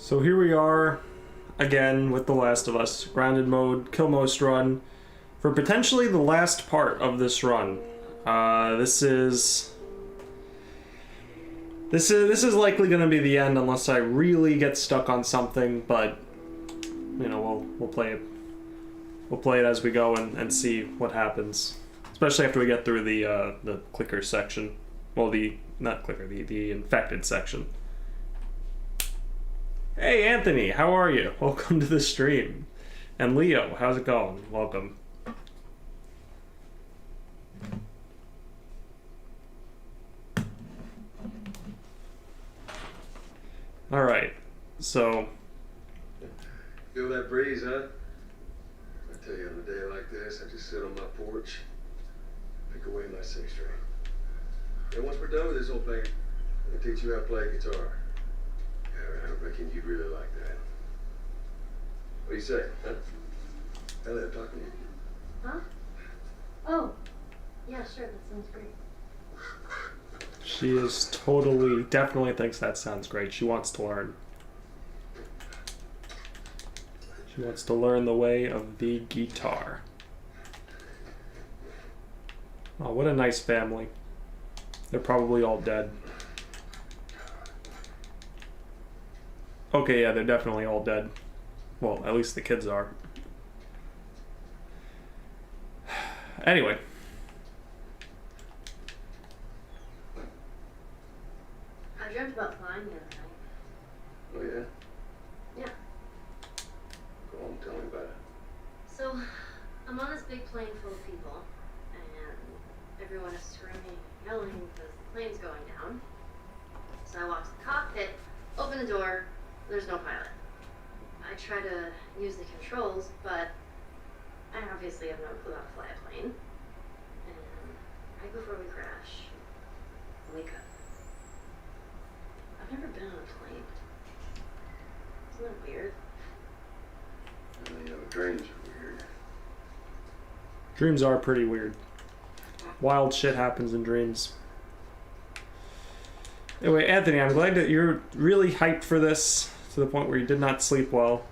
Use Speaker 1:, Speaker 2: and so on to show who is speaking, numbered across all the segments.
Speaker 1: So here we are again with The Last of Us, grounded mode, kill most run, for potentially the last part of this run. This is likely going to be the end unless I really get stuck on something, but you know, we'll play it. We'll play it as we go and see what happens, especially after we get through the clicker section. Well, not clicker, the infected section. Hey Anthony, how are you? Welcome to the stream. And Leo, how's it going? Welcome. Alright, so...
Speaker 2: Feel that breeze, huh? I tell you, on a day like this, I just sit on my porch, pick away my six string. And once we're done with this whole thing, I'm gonna teach you how to play guitar. Yeah, I reckon you'd really like that. What do you say, huh? Ellie, I'm talking to you.
Speaker 3: Huh? Oh, yeah, sure, that sounds great.
Speaker 1: She is definitely thinks that sounds great. She wants to learn. She wants to learn the way of the guitar. Oh, what a nice family. They're probably all dead. Okay, yeah, they're definitely all dead. Well, at least the kids are. Anyway.
Speaker 3: I dreamt about flying the other night.
Speaker 2: Oh, yeah?
Speaker 3: Yeah.
Speaker 2: Go on, tell me about it.
Speaker 3: So, I'm on this big plane full of people, and everyone is screaming and yelling because the plane's going down. So I walk to the cockpit, open the door, there's no pilot. I try to use the controls, but I obviously have no clue how to fly a plane. And right before we crash, I wake up. I've never been on a plane. Isn't that weird?
Speaker 2: You know, dreams are weird.
Speaker 1: Dreams are pretty weird. Wild shit happens in dreams. Anyway, Anthony, I'm glad that you're really hyped for this to the point where you did not sleep well.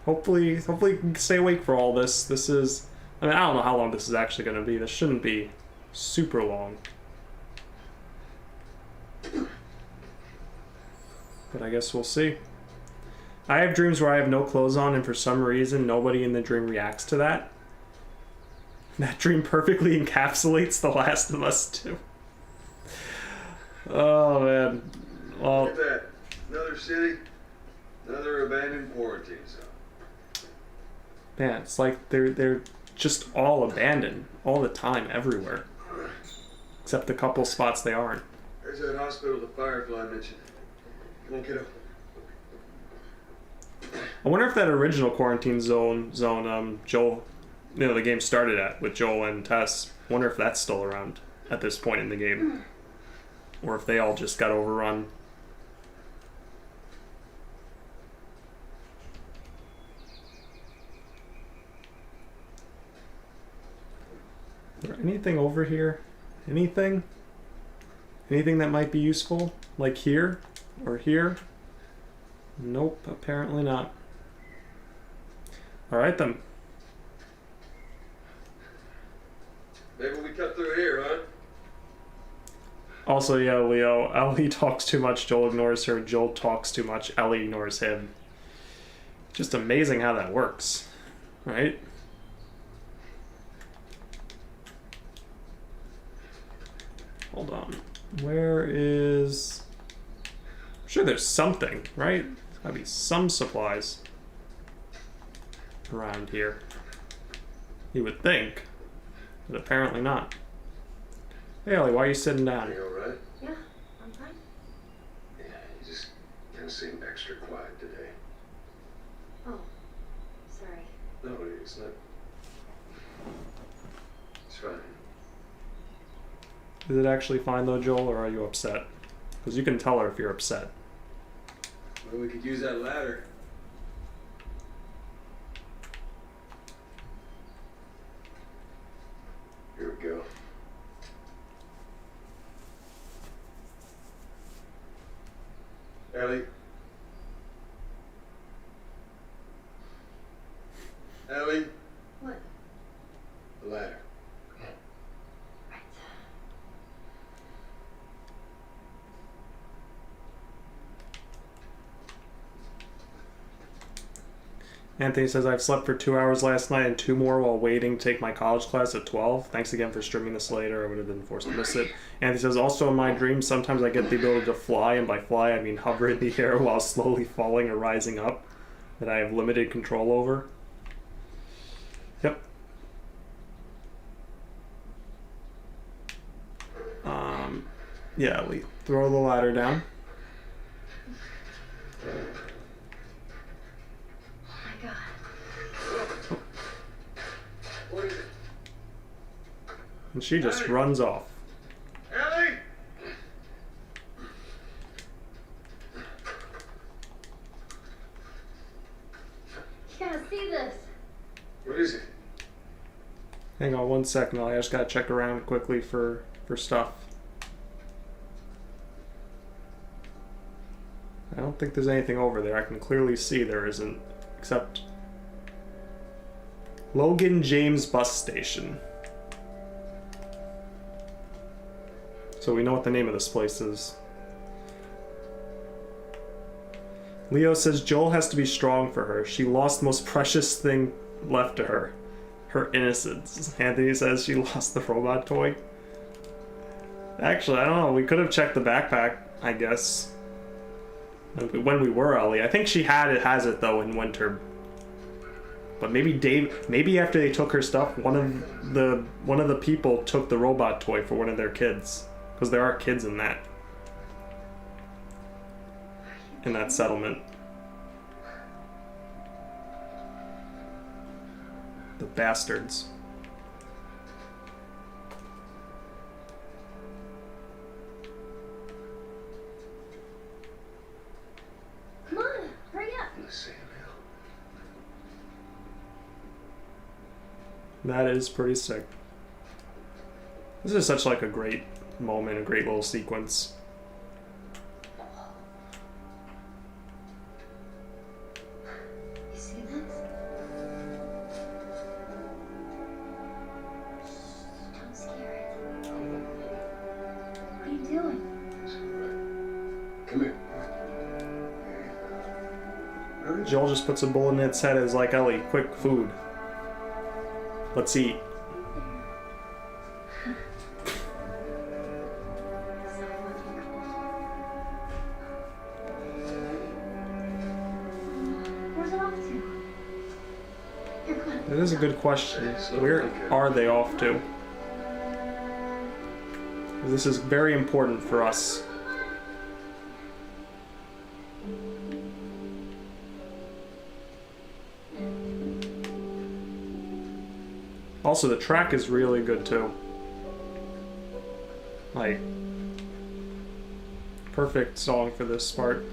Speaker 1: Hopefully you can stay awake for all this. This is, I mean, I don't know how long this is actually going to be. This shouldn't be super long. But I guess we'll see. I have dreams where I have no clothes on and for some reason nobody in the dream reacts to that. That dream perfectly encapsulates The Last of Us 2. Oh man. Well,
Speaker 2: Look at that. Another city, another abandoned quarantine zone.
Speaker 1: man, it's like they're just all abandoned all the time, everywhere. Except the couple spots they aren't.
Speaker 2: There's that hospital the Firefly mentioned. Come on, kiddo.
Speaker 1: I wonder if that original quarantine zone Joel, you know, the game started at with Joel and Tess. Wonder if that's still around at this point in the game, or if they all just got overrun. Is there anything over here? Anything? Anything that might be useful? Like here? Or here? Nope, apparently not. Alright then.
Speaker 2: Maybe we cut through here, huh?
Speaker 1: Also, yeah, Leo, Ellie talks too much, Joel ignores her. Joel talks too much, Ellie ignores him. Just amazing how that works, right? Hold on. Where is... I'm sure there's something, right? There's gotta be some supplies around here. You would think, but apparently not. Hey Ellie, why are you sitting down?
Speaker 2: You all right?
Speaker 3: Yeah, I'm fine.
Speaker 2: Yeah, you just kind of seem extra quiet today.
Speaker 3: Oh, sorry.
Speaker 2: No, it's not. It's fine.
Speaker 1: Is it actually fine though, Joel, or are you upset? Because you can tell her if you're upset.
Speaker 2: Well, we could use that ladder. Here we go. Ellie,
Speaker 1: Anthony says, I've slept for 2 hours last night and 2 more while waiting to take my college class at 12. Thanks again for streaming this later. I would have been forced to miss it. Anthony says, also in my dreams, sometimes I get the ability to fly, and by fly I mean hover in the air while slowly falling or rising up, that I have limited control over. Yep. Yeah, Ellie, throw the ladder down. And she just runs off.
Speaker 2: Ellie!
Speaker 3: You gotta see this.
Speaker 2: What is it?
Speaker 1: Hang on 1 second, I just gotta check around quickly for stuff. I don't think there's anything over there. I can clearly see there isn't, except Logan James Bus Station. So we know what the name of this place is. Leo says Joel has to be strong for her. She lost the most precious thing left to her. Her innocence. Anthony says she lost the robot toy. Actually, I don't know. We could have checked the backpack, I guess. When we were Ellie. I think she has it though in winter. But maybe after they took her stuff, one of the people took the robot toy for one of their kids. Because there are kids in that settlement. The bastards.
Speaker 3: Come on, hurry up.
Speaker 1: That is pretty sick. This is such like a great moment, a great little sequence.
Speaker 3: You see this? Shh, don't scare it. What are you doing?
Speaker 2: Come here.
Speaker 1: Joel just puts a bullet in its head as like, Ellie, quick food. Let's eat. That is a good question. Where are they off to? This is very important for us. Also, the track is really good too. Like, perfect song for this part.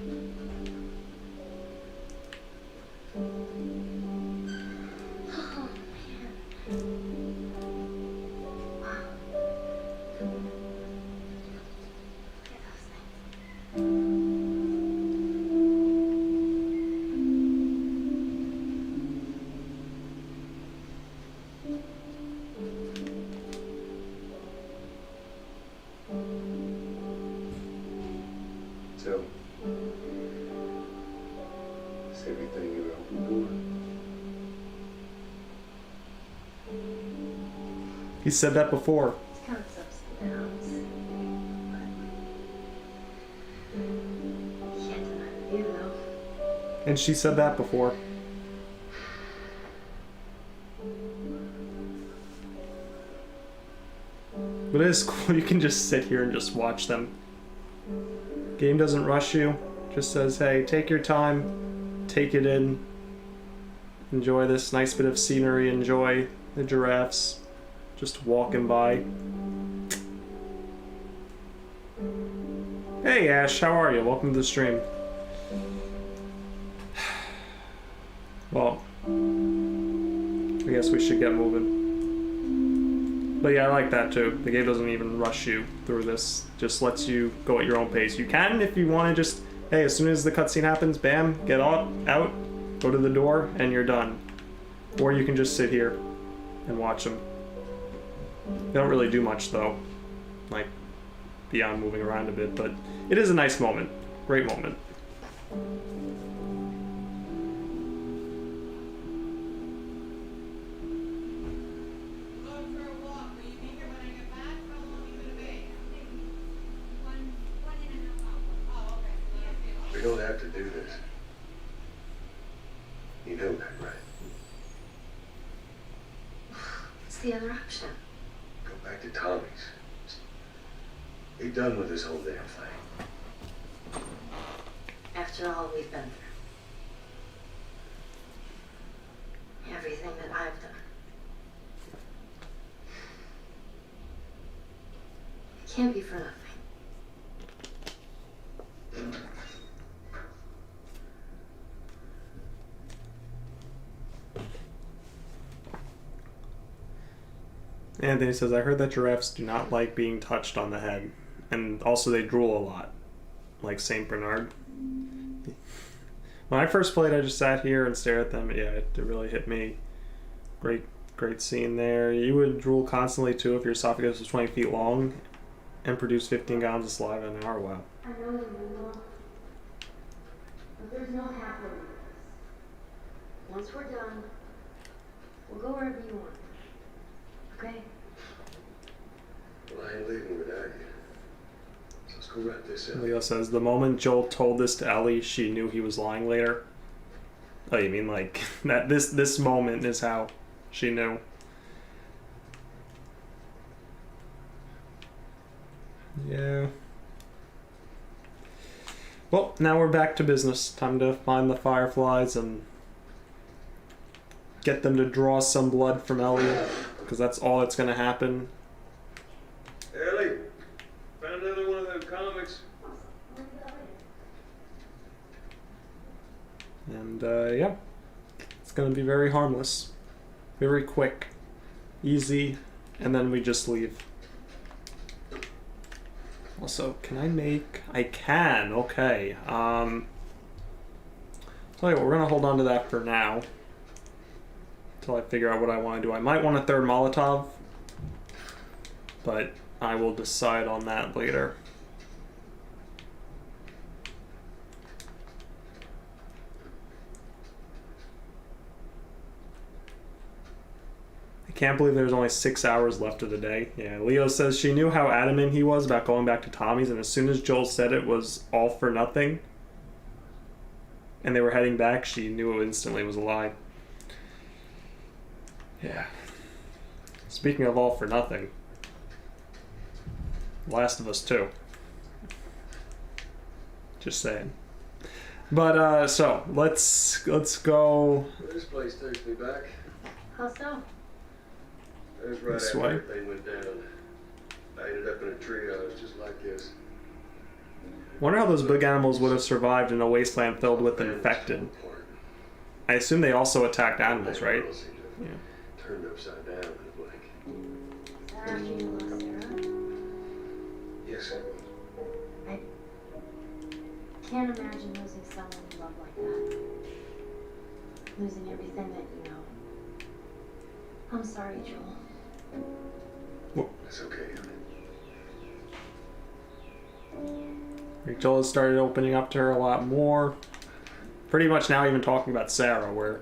Speaker 2: So, is everything you were hoping
Speaker 1: He said that before.
Speaker 3: It's kind of ups and downs. But you can't deny the view, though.
Speaker 1: And she said that before. But it is cool, you can just sit here and just watch them. Game doesn't rush you, just says, hey, take your time, take it in, enjoy this nice bit of scenery, enjoy the giraffes just walking by. Hey Ash, how are you? Welcome to the stream. Well, I guess we should get moving. But yeah, I like that too. The game doesn't even rush you through this. Just lets you go at your own pace. You can, if you want to just, hey, as soon as the cutscene happens, bam, get out, go to the door, and you're done. Or you can just sit here and watch them. They don't really do much though, like beyond moving around a bit, but it is a nice moment. Great moment.
Speaker 2: We don't have to do this. You know that, right?
Speaker 3: What's the other option?
Speaker 2: Go back to Tommy's. Be done with this whole damn thing.
Speaker 3: After all we've been through. Everything that I've done. It can't be for nothing.
Speaker 1: Anthony says, I heard that giraffes do not like being touched on the head. And also they drool a lot. Like St. Bernard. When I first played, I just sat here and stared at them. Yeah, it really hit me. Great scene there. You would drool constantly too if your esophagus was 20 feet long and produce 15 gallons of saliva an hour. Wow.
Speaker 3: I know you will. But there's no halfway with this. Once we're done, we'll go wherever you want. Okay?
Speaker 2: Well, I ain't leaving without you. So let's go wrap this up.
Speaker 1: Leo says, the moment Joel told this to Ellie, she knew he was lying later. Oh, you mean like that? This moment is how she knew. Yeah. Well, now we're back to business. Time to find the fireflies and get them to draw some blood from Ellie, because that's all that's going to happen.
Speaker 2: Ellie, found another one of them comics.
Speaker 1: And yeah, it's going to be very harmless, very quick, easy, and then we just leave. Also, can I make... I can, okay. Tell you what, we're going to hold on to that for now. Until I figure out what I want to do. I might want a third Molotov, but I will decide on that later. I can't believe there's only 6 hours left of the day. Yeah, Leo says she knew how adamant he was about going back to Tommy's, and as soon as Joel said it was all for nothing, and they were heading back, she knew it instantly was a lie. Yeah. Speaking of all for nothing, Last of Us 2. Just saying. But so let's go.
Speaker 2: This place takes me back.
Speaker 3: How so?
Speaker 2: It was right
Speaker 1: This
Speaker 2: after
Speaker 1: way?
Speaker 2: everything went down. I ended up in a treehouse just like this.
Speaker 1: Wonder how those big animals would have survived in a wasteland filled with infected. I assume they also attacked animals, right? Yeah.
Speaker 2: Turned upside down in a blink.
Speaker 3: Is that after you lost Sarah?
Speaker 2: Yes.
Speaker 3: I can't imagine losing someone you love like that. Losing everything that you know. I'm sorry, Joel.
Speaker 2: It's okay, honey.
Speaker 1: Joel has started opening up to her a lot more. Pretty much now even talking about Sarah, where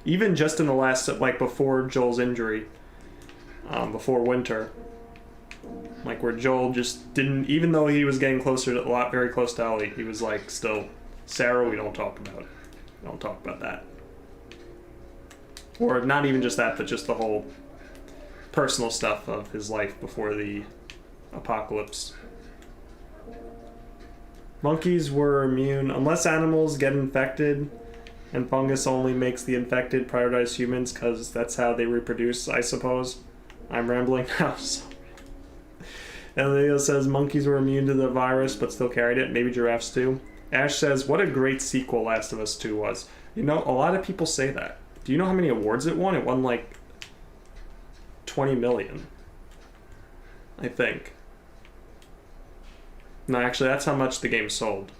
Speaker 1: even just in the last, like before Joel's injury, before Winter, like where Joel just didn't, even though he was getting closer to, very close to Ellie, he was like, still, Sarah, we don't talk about. We don't talk about that. Or not even just that, but just the whole personal stuff of his life before the apocalypse. Monkeys were immune, unless animals get infected, and fungus only makes the infected prioritize humans, because that's how they reproduce, I suppose. I'm rambling now. So. And Leo says monkeys were immune to the virus, but still carried it. Maybe giraffes too. Ash says, what a great sequel Last of Us 2 was. You know, a lot of people say that. Do you know how many awards it won? It won like 20 million, I think. No, actually, that's how much the game sold.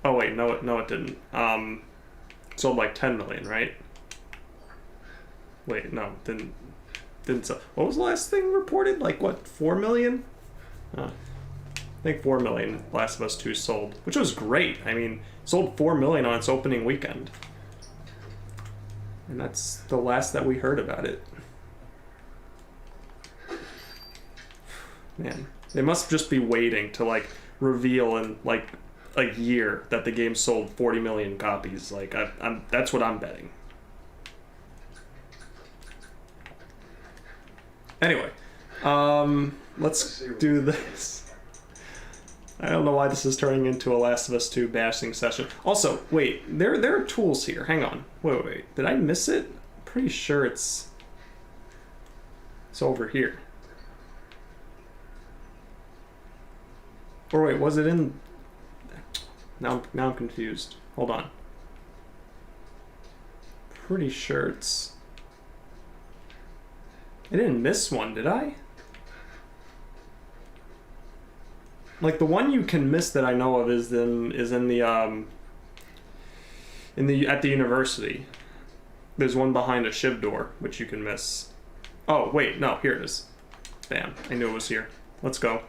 Speaker 1: Oh wait, no, it didn't. Sold like 10 million, right? Wait, no, didn't sell. What was the last thing reported? Like what, 4 million? I think 4 million Last of Us 2 sold, which was great. I mean, sold 4 million on its opening weekend. And that's the last that we heard about it. Man, they must just be waiting to like reveal in like a year that the game sold 40 million copies. Like, that's what I'm betting. Anyway, let's do this. I don't know why this is turning into a Last of Us 2 bashing session. Also, wait, there are tools here. Hang on. Wait. Did I miss it? I'm pretty sure it's over here. Or wait, was it in... Now I'm confused. Hold on. Pretty sure it's... I didn't miss one, did I? Like, the one you can miss that I know of is at the university. There's one behind a shiv door, which you can miss. Oh, wait, no, here it is. Bam, I knew it was here. Let's go.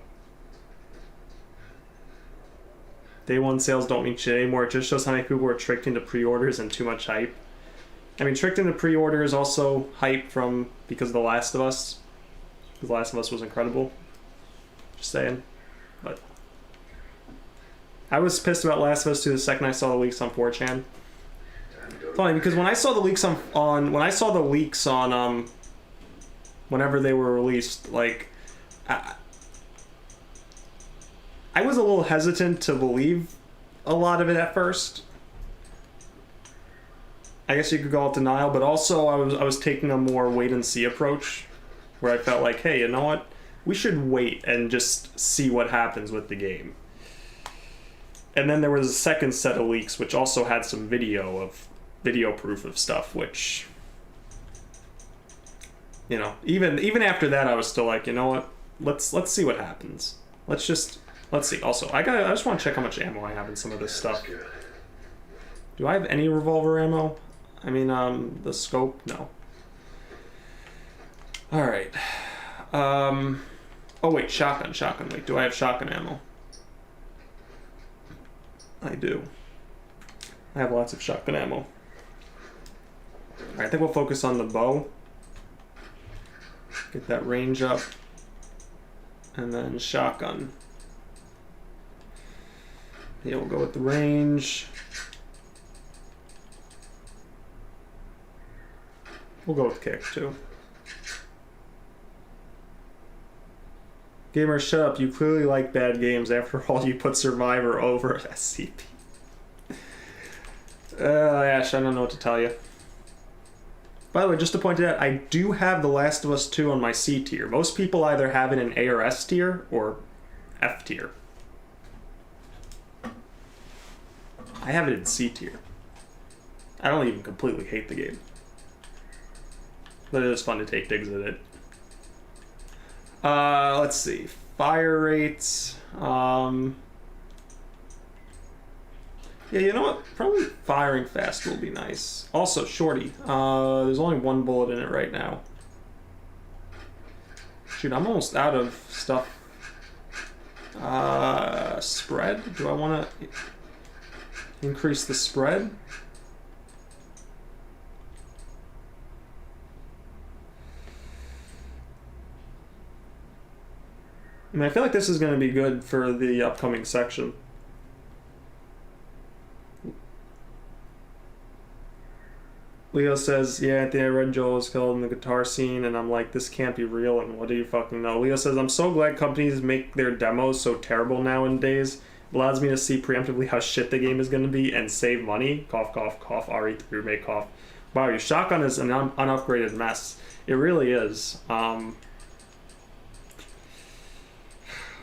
Speaker 1: Day one sales don't mean shit anymore. It just shows how many people were tricked into pre-orders and too much hype. I mean, tricked into pre-orders, also hype because of The Last of Us. Because The Last of Us was incredible. Just saying. But I was pissed about Last of Us 2 the second I saw the leaks on 4chan. Funny, because when I saw the leaks on whenever they were released, like, I was a little hesitant to believe a lot of it at first. I guess you could call it denial, but also I was taking a more wait and see approach, where I felt like, hey, you know what? We should wait and just see what happens with the game. And then there was a second set of leaks, which also had some video proof of stuff, which, you know, even after that, I was still like, you know what? Let's see what happens. Let's see. Also, I just want to check how much ammo I have in some of this stuff. Do I have any revolver ammo? I mean, the scope? No. All right. Oh wait, shotgun. Wait, do I have shotgun ammo? I do. I have lots of shotgun ammo. All right, I think we'll focus on the bow. Get that range up. And then shotgun. Yeah, we'll go with the range. We'll go with kick, too. Gamer, shut up. You clearly like bad games. After all, you put Survivor over SCP. Ash, I don't know what to tell you. By the way, just to point out, I do have The Last of Us 2 on my C tier. Most people either have it in A or S tier, or F tier. I have it in C tier. I don't even completely hate the game. But it is fun to take digs at it. Let's see. Fire rates. Yeah, you know what? Probably firing fast will be nice. Also, shorty. There's only one bullet in it right now. Shoot, I'm almost out of stuff. Spread? Do I want to increase the spread? I mean, I feel like this is going to be good for the upcoming section. Leo says, yeah, I think I read Joel was killed in the guitar scene, and I'm like, this can't be real, and what do you fucking know? Leo says, I'm so glad companies make their demos so terrible nowadays. It allows me to see preemptively how shit the game is going to be and save money. Cough, cough, cough, RE3 remake, cough. Wow, your shotgun is an unupgraded mess. It really is.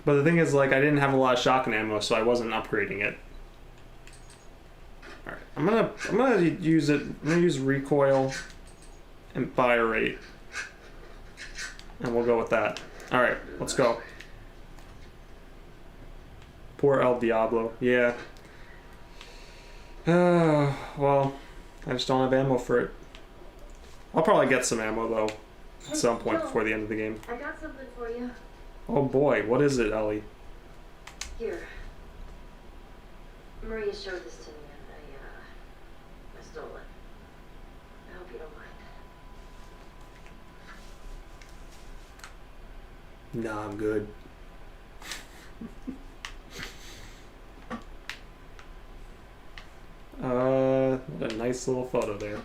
Speaker 1: But the thing is, like, I didn't have a lot of shotgun ammo, so I wasn't upgrading it. Alright, I'm gonna use it. I'm gonna use recoil and fire rate. And we'll go with that. Alright, let's go. Poor El Diablo. Yeah. Well, I just don't have ammo for it. I'll probably get some ammo, though, at some point before the end of the game.
Speaker 3: I got something for you.
Speaker 1: Oh boy, what is it, Ellie?
Speaker 3: Here. Maria showed this to me and I stole it. I hope you don't mind.
Speaker 1: Nah, I'm good. nice little photo there.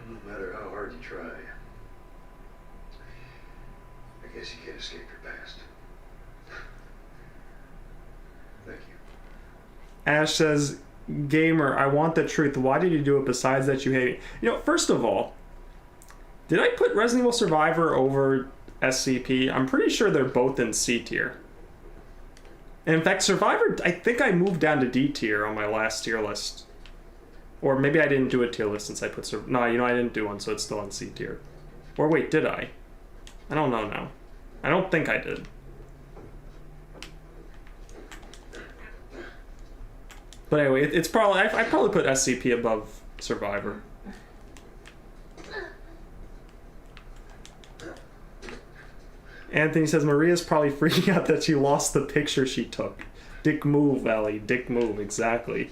Speaker 2: No matter how hard you try, I guess you can't escape your past. Thank you.
Speaker 1: Ash says, Gamer, I want the truth. Why did you do it besides that you hate it? You know, first of all, did I put Resident Evil Survivor over SCP? I'm pretty sure they're both in C tier. And in fact, Survivor, I think I moved down to D tier on my last tier list. Or maybe I didn't do a tier list since I put no, you know, I didn't do one, so it's still on C tier. Or wait, did I? I don't know now. I don't think I did. But anyway, it's probably I probably put SCP above Survivor. Anthony says Maria's probably freaking out that she lost the picture she took. Dick move, Ellie. Dick move, exactly.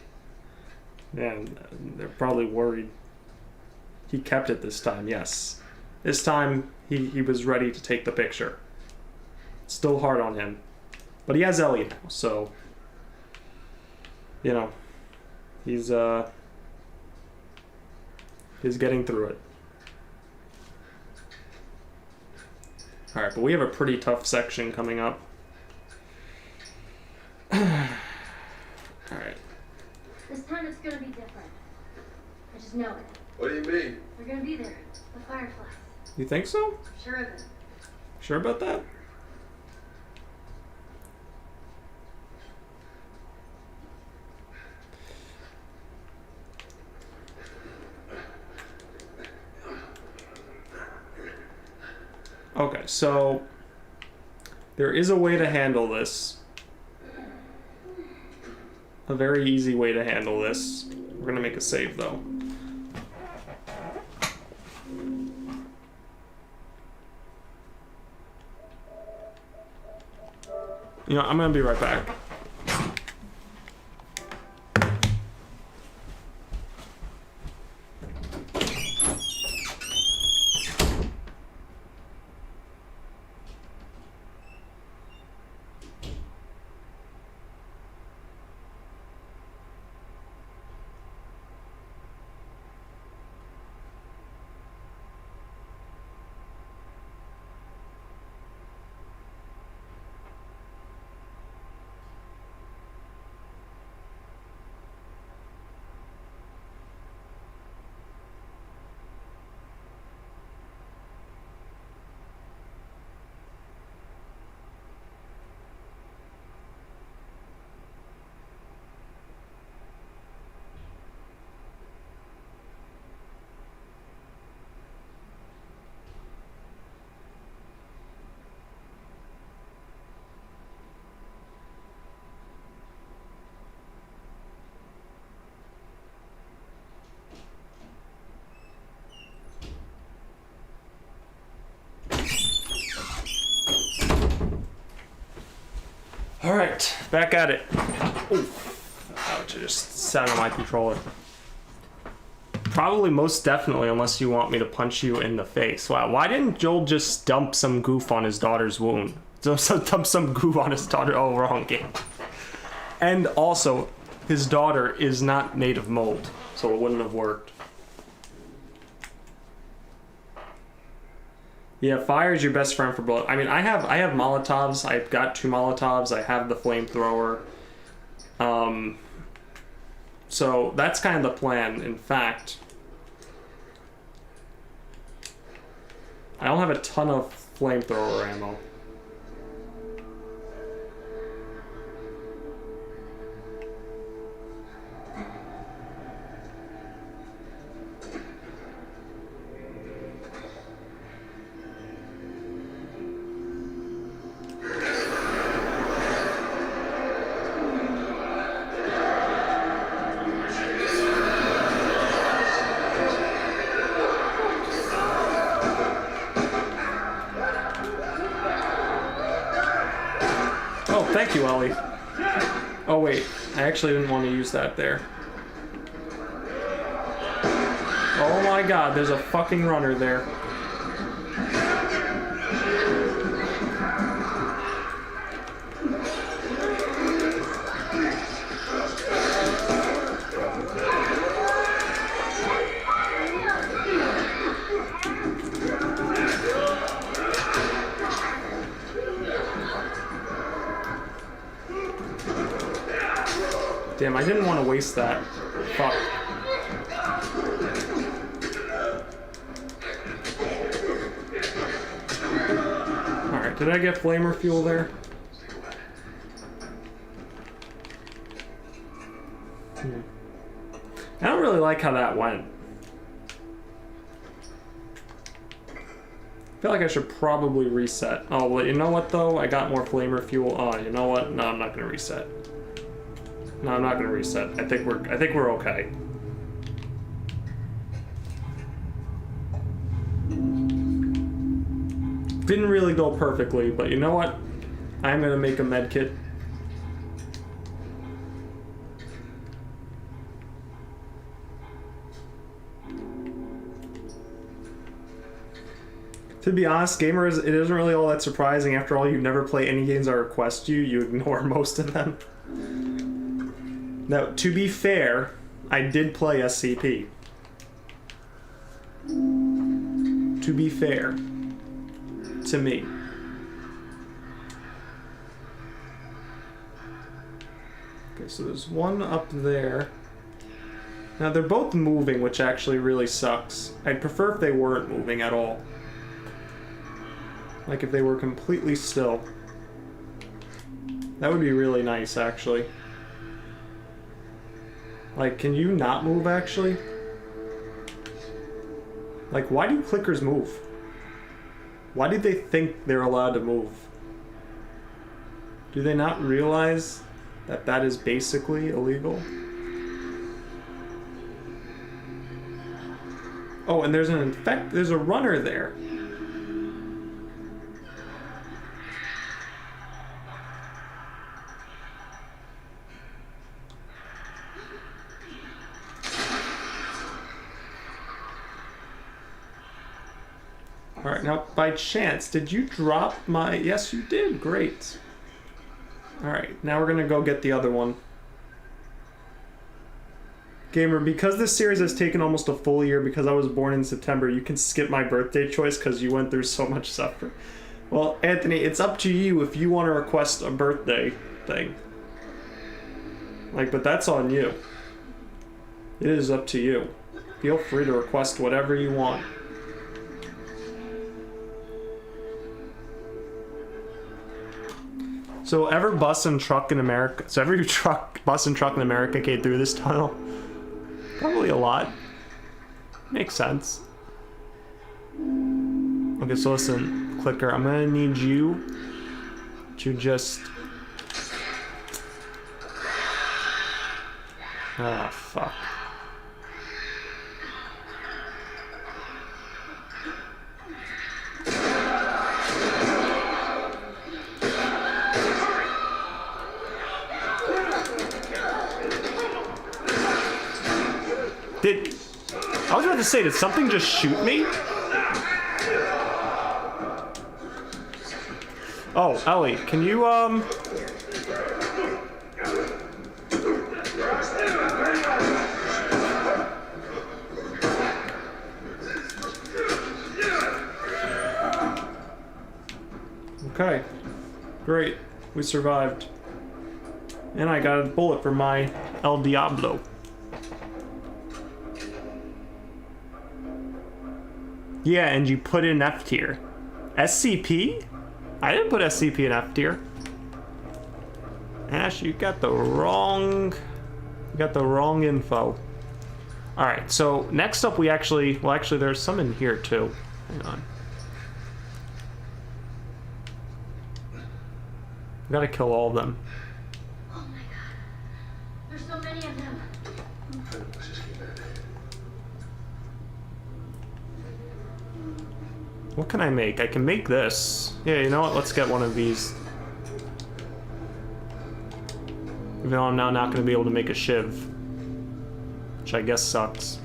Speaker 1: Man, they're probably worried. He kept it this time, yes. This time he was ready to take the picture. Still hard on him. But he has Ellie now, so you know, he's getting through it. Alright, but we have a pretty tough section coming up. Alright.
Speaker 3: This time it's gonna be different. I just know it.
Speaker 2: What do you mean?
Speaker 3: They're gonna be there. The Fireflies.
Speaker 1: You think so?
Speaker 3: Sure of it.
Speaker 1: Sure about that? Okay, so there is a way to handle this. A very easy way to handle this. We're gonna make a save though. You know, I'm gonna be right back. All right, back at it. Oof. Ouch, I just sat on my controller. Probably most definitely, unless you want me to punch you in the face. Wow, why didn't Joel just dump some goof on his daughter's wound? Dump some goo on his daughter. Oh, wrong game. And also, his daughter is not made of mold, so it wouldn't have worked. Yeah, fire is your best friend for bullet. I mean, I have Molotovs. I've got 2 Molotovs. I have the flamethrower. So that's kind of the plan. In fact, I don't have a ton of flamethrower ammo. Thank you, Ellie. Oh wait, I actually didn't want to use that there. Oh my god, there's a fucking runner there. Damn, I didn't want to waste that. Fuck. Alright, did I get flamer fuel there? I don't really like how that went. I feel like I should probably reset. Oh, well, you know what though? I got more flamer fuel. Oh, you know what? No, I'm not gonna reset. No, I'm not gonna reset. I think we're okay. Didn't really go perfectly, but you know what? I'm gonna make a med kit. To be honest, gamers, it isn't really all that surprising. After all, you never play any games I request you. You ignore most of them. Now, to be fair, I did play SCP. To be fair. To me. Okay, so there's one up there. Now, they're both moving, which actually really sucks. I'd prefer if they weren't moving at all. Like if they were completely still. That would be really nice, actually. Like, can you not move, actually? Like, why do clickers move? Why do they think they're allowed to move? Do they not realize that that is basically illegal? Oh, and there's a runner there. Alright, now, by chance, did you drop my... Yes, you did. Great. Alright, now we're gonna go get the other one. Gamer, because this series has taken almost a full year because I was born in September, you can skip my birthday choice because you went through so much suffering. Well, Anthony, it's up to you if you want to request a birthday thing. Like, but that's on you. It is up to you. Feel free to request whatever you want. So every bus and truck in America came through this tunnel? Probably a lot. Makes sense. Okay, so listen, Clicker, I'm gonna need you to just... Ah, fuck. I was about to say, did something just shoot me? Oh, Ellie, can you, Okay, great, we survived. And I got a bullet for my El Diablo. Yeah, and you put in F tier. SCP? I didn't put SCP in F tier. Ash, you got the wrong info. Alright, so next up we actually, well actually there's some in here too. Hang on. We gotta kill all of them.
Speaker 3: Oh my god. There's so many of them.
Speaker 2: Let's just keep at it.
Speaker 1: What can I make? I can make this. Yeah, you know what? Let's get one of these. Even though I'm now not going to be able to make a shiv. Which I guess sucks.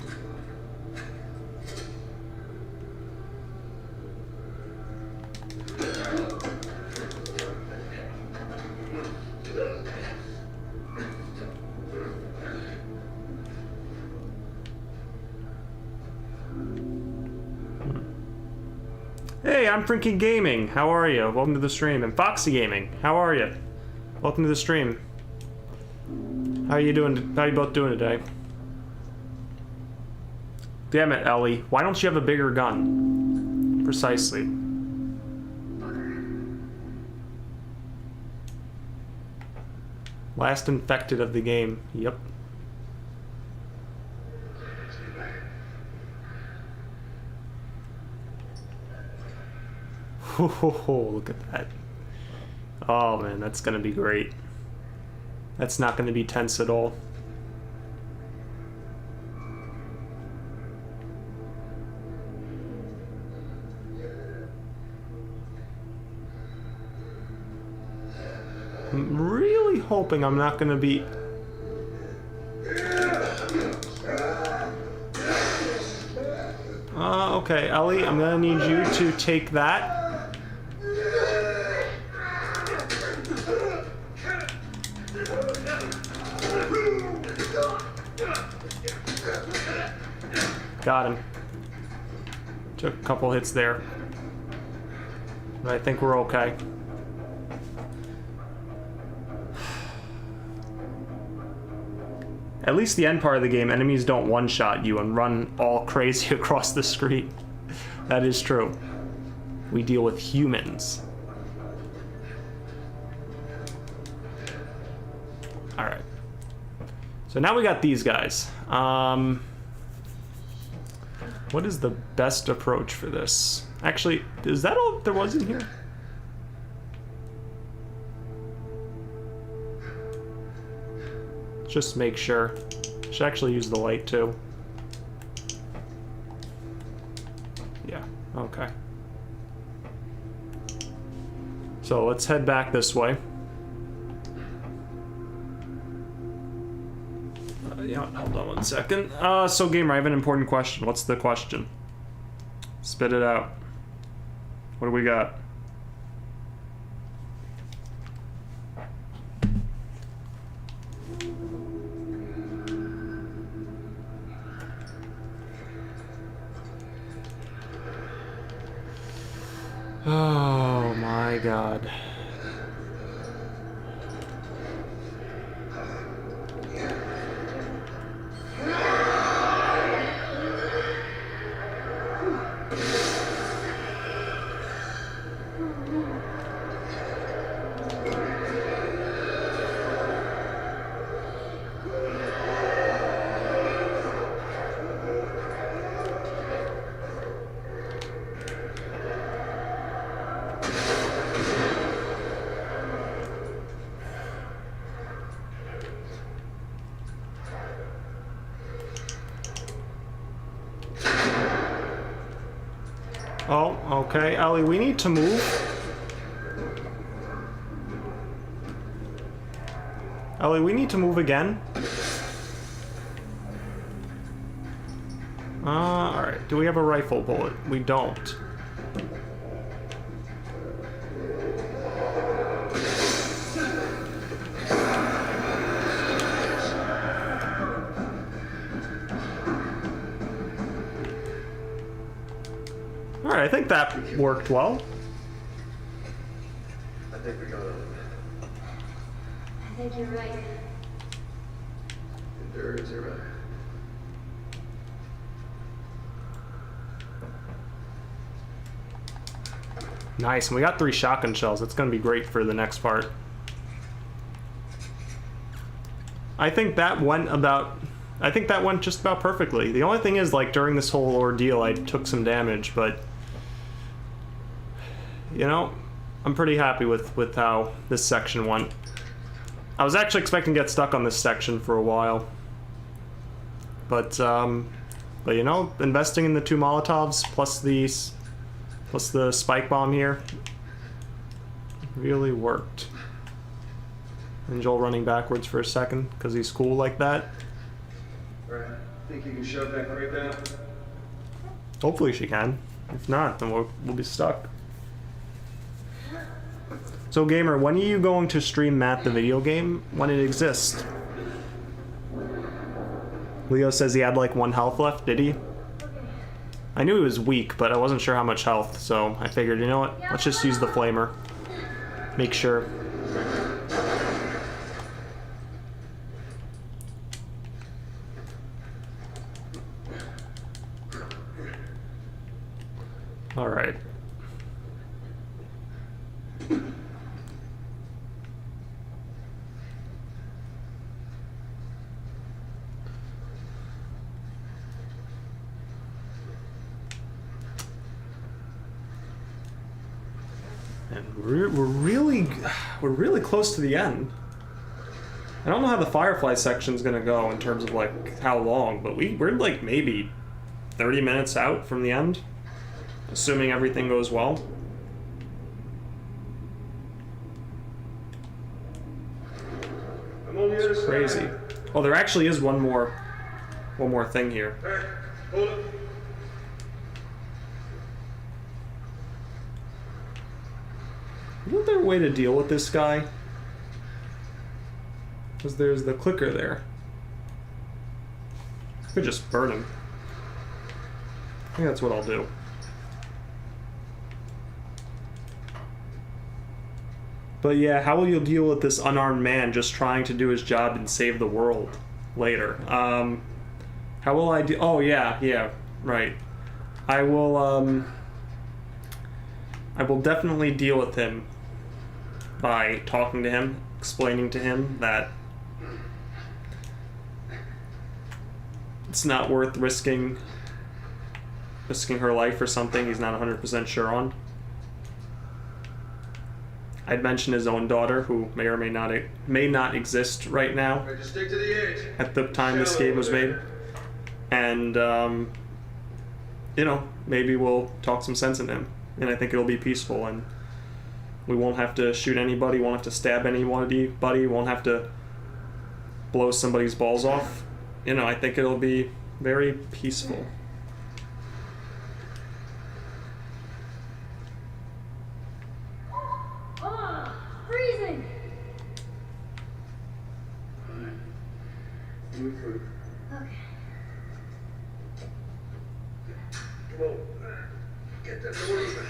Speaker 1: Hey, I'm Frinky Gaming. How are you? Welcome to the stream. And Foxy Gaming. How are you? Welcome to the stream. How are you doing? How are you both doing today? Damn it, Ellie. Why don't you have a bigger gun? Precisely. Last infected of the game. Yep. Oh, look at that. Oh man, that's gonna be great. That's not gonna be tense at all. I'm really hoping I'm not gonna be... okay, Ellie, I'm gonna need you to take that. Got him. Took a couple hits there. But I think we're okay. At least the end part of the game, enemies don't one-shot you and run all crazy across the screen. That is true. We deal with humans. Alright. So now we got these guys. What is the best approach for this? Actually, is that all there was in here? Just make sure. Should actually use the light too. Yeah, okay. So let's head back this way. Yeah, hold on one second. So gamer, I have an important question. What's the question? Spit it out. What do we got? Oh my god. Oh, okay. Ellie, we need to move. Ellie, we need to move again. Alright. Do we have a rifle bullet? We don't. Alright, I think that worked well.
Speaker 2: I think we got it.
Speaker 3: I think you're right.
Speaker 2: Endurance, you're right.
Speaker 1: Nice, and we got 3 shotgun shells. That's gonna be great for the next part. I think that went just about perfectly. The only thing is, like, during this whole ordeal, I took some damage, but you know, I'm pretty happy with how this section went. I was actually expecting to get stuck on this section for a while, but you know, investing in the 2 Molotovs plus the spike bomb here really worked. And Joel running backwards for a second because he's cool like that.
Speaker 2: Right. Think you can shove that crate down?
Speaker 1: Hopefully she can. If not, then we'll be stuck. So gamer, when are you going to stream Matt the video game? When it exists? Leo says he had like 1 health left, did he? I knew he was weak, but I wasn't sure how much health, so I figured, you know what? Let's just use the flamer. Make sure. Right. And we're really close to the end. I don't know how the Firefly section's gonna go in terms of like how long, but we're like maybe 30 minutes out from the end, assuming everything goes well.
Speaker 2: I'm on the other
Speaker 1: It's
Speaker 2: side.
Speaker 1: crazy. Oh, there actually is one more thing here.
Speaker 2: Hey, hold it.
Speaker 1: Isn't there a way to deal with this guy? Because there's the clicker there. I could just burn him. I think that's what I'll do. But yeah, how will you deal with this unarmed man just trying to do his job and save the world later? How will I do? Oh yeah, right. I will definitely deal with him by talking to him, explaining to him that it's not worth risking her life for something he's not 100% sure on. I'd mention his own daughter, who may or may not exist right now
Speaker 2: Hey, just stick to the edge.
Speaker 1: at the time this
Speaker 2: Shallow
Speaker 1: game was
Speaker 2: over
Speaker 1: made.
Speaker 2: there.
Speaker 1: And you know, maybe we'll talk some sense into him, and I think it'll be peaceful, and we won't have to shoot anybody, won't have to stab anybody, won't have to blow somebody's balls off. You know, I think it'll be very peaceful.
Speaker 3: Oh, freezing!
Speaker 2: Move through.
Speaker 3: Okay.
Speaker 2: Come on. Get that door open.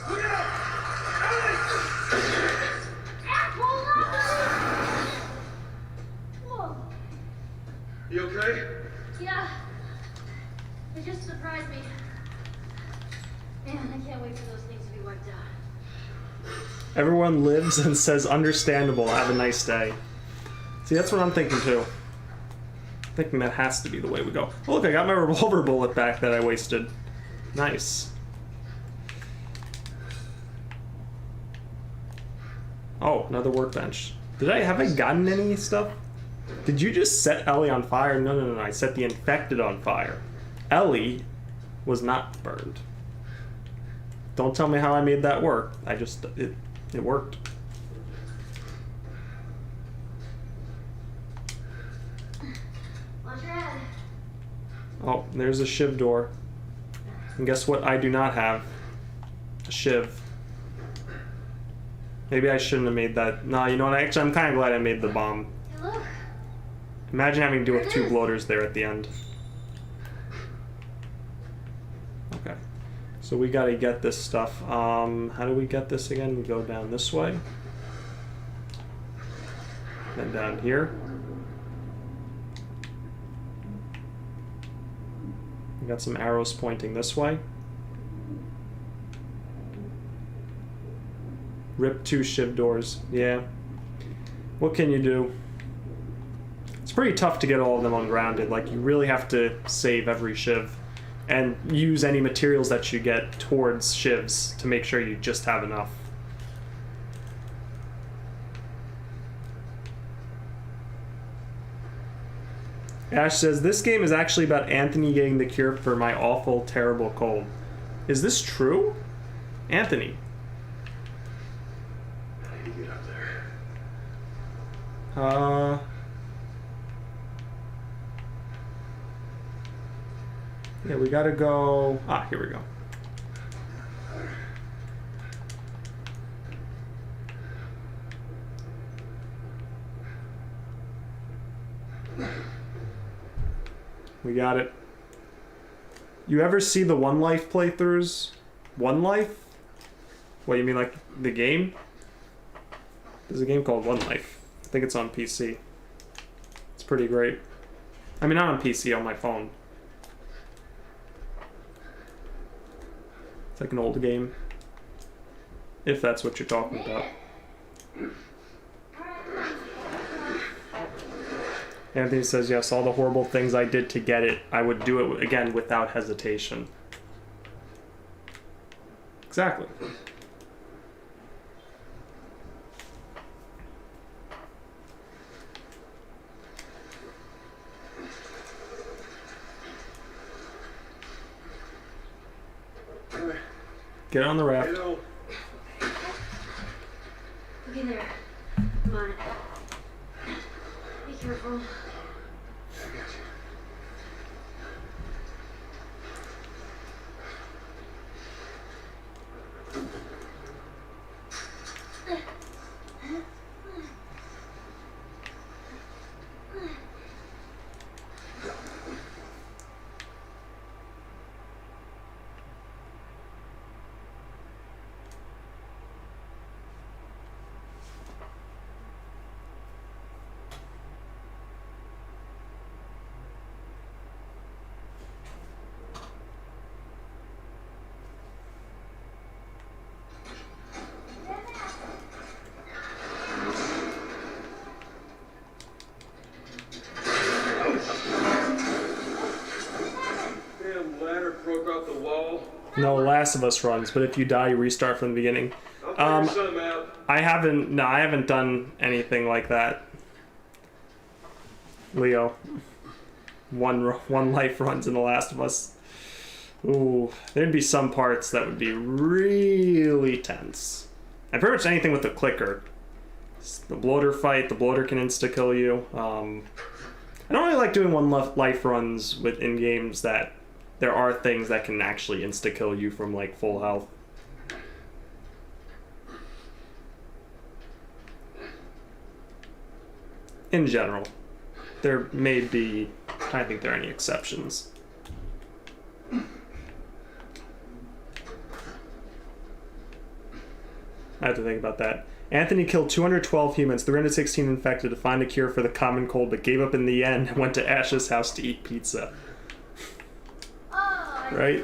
Speaker 2: Look out!
Speaker 3: Hold on! Whoa.
Speaker 2: You okay?
Speaker 3: Yeah. It just surprised me. Man, I can't wait for those things to be wiped out.
Speaker 1: Everyone lives and says understandable, have a nice day. See, that's what I'm thinking too. Thinking that has to be the way we go. Oh, look, I got my revolver bullet back that I wasted. Nice. Oh, another workbench. Have I gotten any stuff? Did you just set Ellie on fire? No, I set the infected on fire. Ellie was not burned. Don't tell me how I made that work. It worked.
Speaker 3: Watch your head.
Speaker 1: Oh, there's a shiv door. And guess what I do not have? A shiv. Maybe I shouldn't have made that. No, you know what? Actually, I'm kind of glad I made the bomb.
Speaker 3: Hey, look.
Speaker 1: Imagine having to deal with two bloaters there at the end. Okay. So we gotta get this stuff. How do we get this again? We go down this way. Then down here. We got some arrows pointing this way. Rip 2 shiv doors. Yeah. What can you do? It's pretty tough to get all of them ungrounded. Like, you really have to save every shiv and use any materials that you get towards shivs to make sure you just have enough. Ash says, this game is actually about Anthony getting the cure for my awful, terrible cold. Is this true? Anthony.
Speaker 2: I need to get up there.
Speaker 1: Yeah, we gotta go. Ah, here we go. We got it. You ever see the One Life playthroughs? One Life? What, you mean like the game? There's a game called One Life. I think it's on PC. It's pretty great. I mean, not on PC, on my phone. It's like an old game. If that's what you're talking about. Anthony says, yes, all the horrible things I did to get it, I would do it again without hesitation. Exactly. Get on the raft.
Speaker 2: Hello.
Speaker 3: Okay, there. Come on. Be careful.
Speaker 1: No, Last of Us runs, but if you die, you restart from the beginning. I haven't done anything like that. Leo. One life runs in The Last of Us. Ooh, there'd be some parts that would be really tense. And pretty much anything with the clicker. The bloater fight, the bloater can insta-kill you. I don't really like doing one life runs in games that there are things that can actually insta-kill you from like full health. In general. There may be, I don't think there are any exceptions. I have to think about that. Anthony killed 212 humans, 316 infected to find a cure for the common cold, but gave up in the end and went to Ash's house to eat pizza. Right?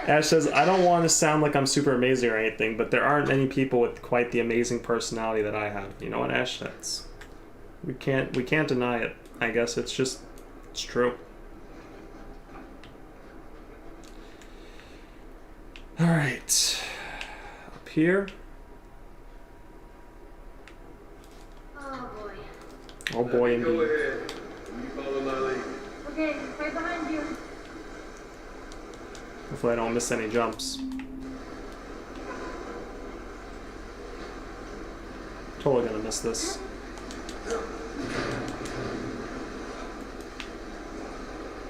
Speaker 1: Ash says, I don't want to sound like I'm super amazing or anything, but there aren't many people with quite the amazing personality that I have. You know what, Ash? We can't deny it. I guess it's true. Alright. Up here. Oh boy, indeed.
Speaker 2: Go ahead. You follow my lead.
Speaker 3: Okay, right behind you.
Speaker 1: Hopefully I don't miss any jumps. Totally gonna miss this.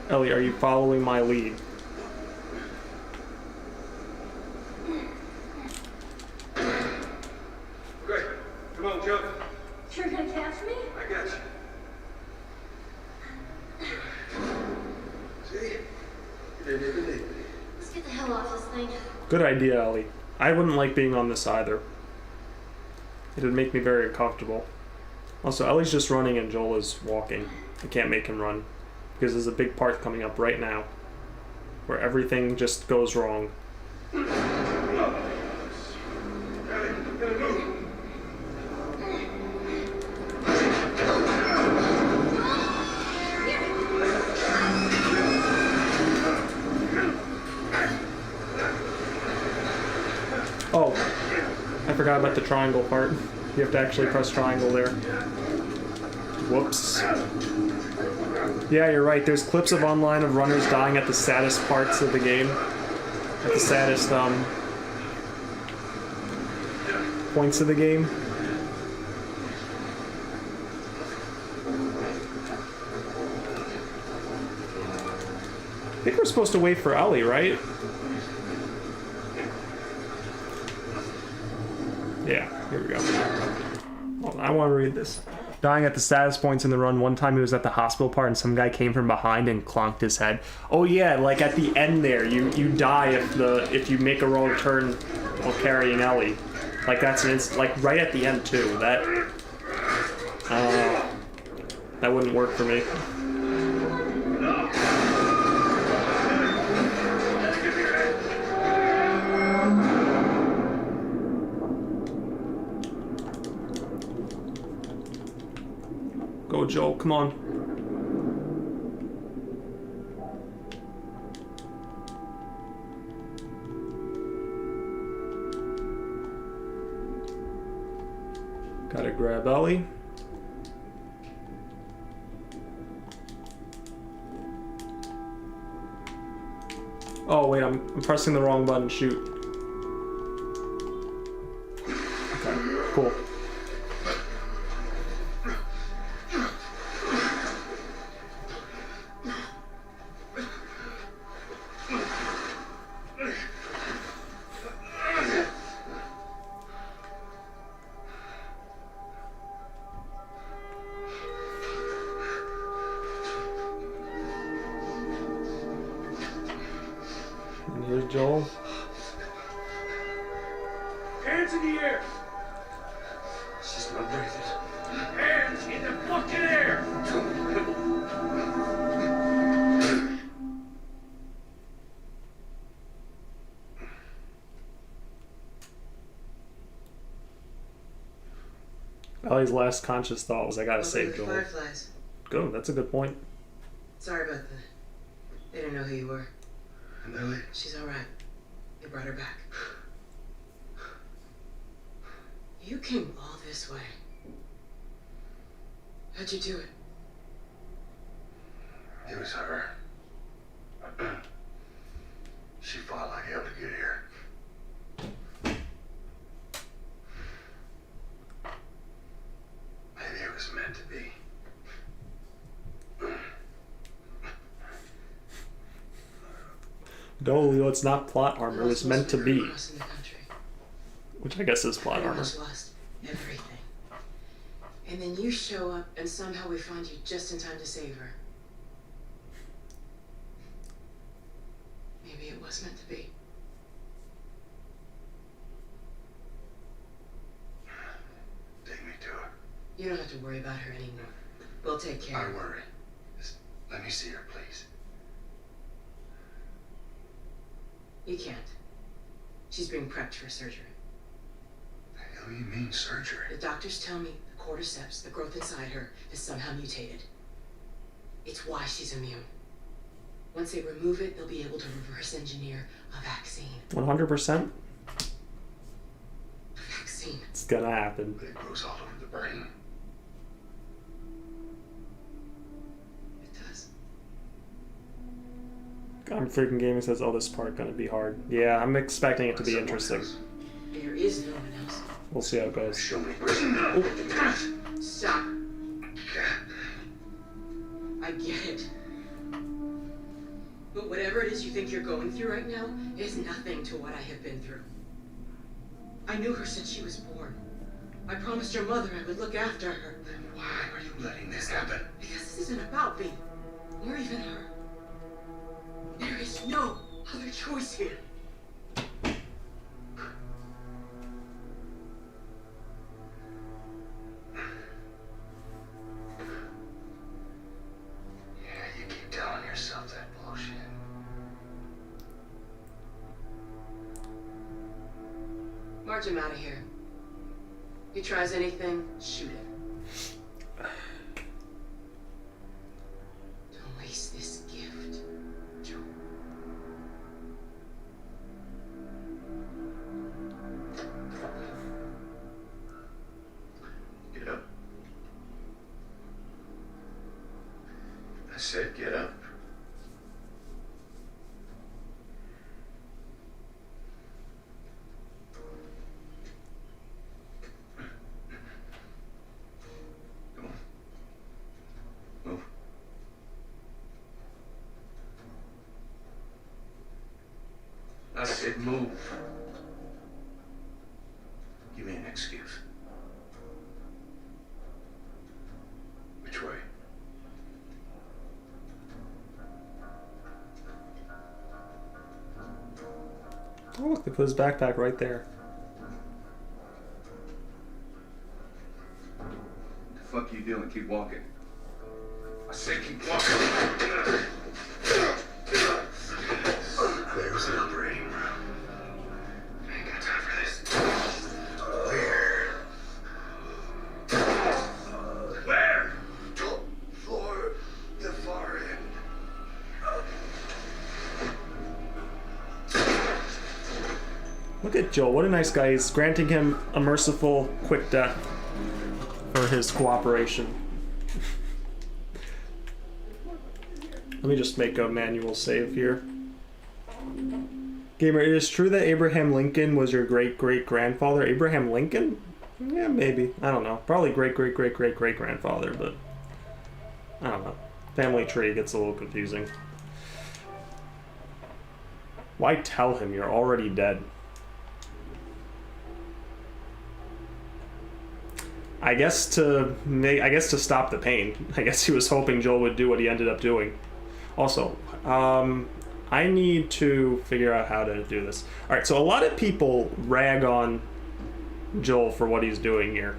Speaker 1: Ellie, are you following my lead?
Speaker 2: Okay, come on, jump.
Speaker 3: You're gonna catch me?
Speaker 2: I got you. See? You didn't even need me.
Speaker 3: Let's get the hell off this thing.
Speaker 1: Good idea, Ellie. I wouldn't like being on this either. It would make me very uncomfortable. Also, Ellie's just running and Joel is walking. I can't make him run. Because there's a big part coming up right now. Where everything just goes wrong. Oh, I forgot about the triangle part. You have to actually press triangle there. Whoops. Yeah, you're right. There's clips of online of runners dying at the saddest parts of the game. At the saddest points of the game. I think we're supposed to wait for Ellie, right? Yeah, here we go. Hold on, I want to read this. Dying at the saddest points in the run. One time he was at the hospital part and some guy came from behind and clonked his head. Oh yeah, like at the end there, you die if you make a wrong turn while carrying Ellie. Like that's like right at the end too. That wouldn't work for me. Go, Joel, come on. Gotta grab Ellie. Oh wait, I'm pressing the wrong button. Shoot. Okay, cool. And here's Joel.
Speaker 2: Hands in the air! She's not breathing. Hands in the fucking air!
Speaker 1: Ellie's last conscious thought was, I gotta save Joel.
Speaker 4: Fireflies.
Speaker 1: Good, that's a good point.
Speaker 4: Sorry about that. They didn't know who you were.
Speaker 2: And Ellie?
Speaker 4: She's all right. They brought her back. You came all this way. How'd you do it?
Speaker 2: It was her. She fought like hell to get here. Maybe it was meant to be.
Speaker 1: No, it's not plot armor. It was meant to be.
Speaker 4: Crossing the country.
Speaker 1: Which I guess is plot
Speaker 4: Pretty
Speaker 1: armor.
Speaker 4: much lost everything. And then you show up, and somehow we find you just in time to save her. Maybe it was meant to be.
Speaker 2: Take me to her.
Speaker 4: You don't have to worry about her anymore. We'll take care
Speaker 2: I
Speaker 4: of her.
Speaker 2: worry. Just let me see her, please.
Speaker 4: You can't. She's being prepped for surgery.
Speaker 2: The hell you mean surgery?
Speaker 4: The doctors tell me the cordyceps, the growth inside her, has somehow mutated. It's why she's immune. Once they remove it, they'll be able to reverse engineer a vaccine.
Speaker 1: 100%?
Speaker 4: A vaccine.
Speaker 1: It's gonna happen.
Speaker 2: But it grows all over the brain.
Speaker 4: It does.
Speaker 1: I'm freaking gaming says, oh, this part gonna be hard. Yeah, I'm expecting it to be
Speaker 2: Someone
Speaker 1: interesting.
Speaker 2: else.
Speaker 4: There is no one else.
Speaker 1: We'll see how it goes.
Speaker 2: Show me prison.
Speaker 4: Stop. I get it. But whatever it is you think you're going through right now is nothing to what I have been through. I knew her since she was born. I promised her mother I would look after her.
Speaker 2: Then why are you letting this happen?
Speaker 4: Because this isn't about me, or even her. There is no other choice here.
Speaker 2: Yeah, you keep telling yourself that bullshit.
Speaker 4: March him out of here. If he tries anything, shoot him. Don't waste this gift, Joe.
Speaker 2: Get up. I said get up. Come on. Move. I said move. Give me an excuse. Which way?
Speaker 1: Oh, look, they put his backpack right there.
Speaker 2: The fuck you doing? Keep walking. said keep walking. There's the operating room. I ain't got time for this. Where? Top floor, the far end.
Speaker 1: Look at Joel, what a nice guy. He's granting him a merciful, quick death for his cooperation. Let me just make a manual save here. Gamer, it is true that Abraham Lincoln was your great-great-grandfather? Abraham Lincoln? Yeah, maybe. I don't know. Probably great-great-great-great-great-grandfather, but I don't know. Family tree gets a little confusing. Why tell him you're already dead? I guess to stop the pain. I guess he was hoping Joel would do what he ended up doing. Also, I need to figure out how to do this. All right, so a lot of people rag on Joel for what he's doing here.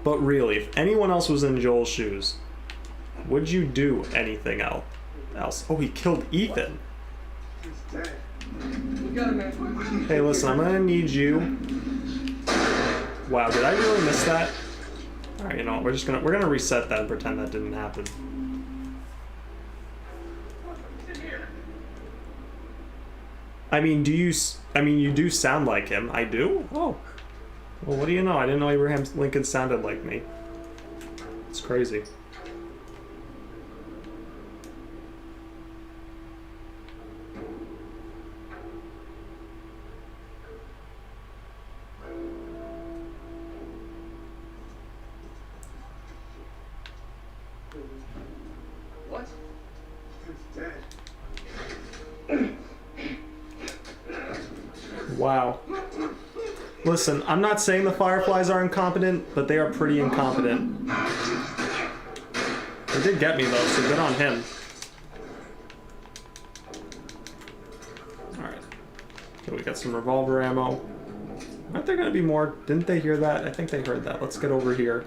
Speaker 1: But really, if anyone else was in Joel's shoes, would you do anything else? Oh, he killed Ethan. Hey, listen, I'm gonna need you. Wow, did I really miss that? All right, you know what? We're gonna reset that and pretend that didn't happen. I mean, you do sound like him. I do? Oh. Well, what do you know? I didn't know Abraham Lincoln sounded like me. It's crazy. Wow. Listen, I'm not saying the Fireflies are incompetent, but they are pretty incompetent. They did get me though, so good on him. Alright. Okay, we got some revolver ammo. Aren't there gonna be more? Didn't they hear that? I think they heard that. Let's get over here.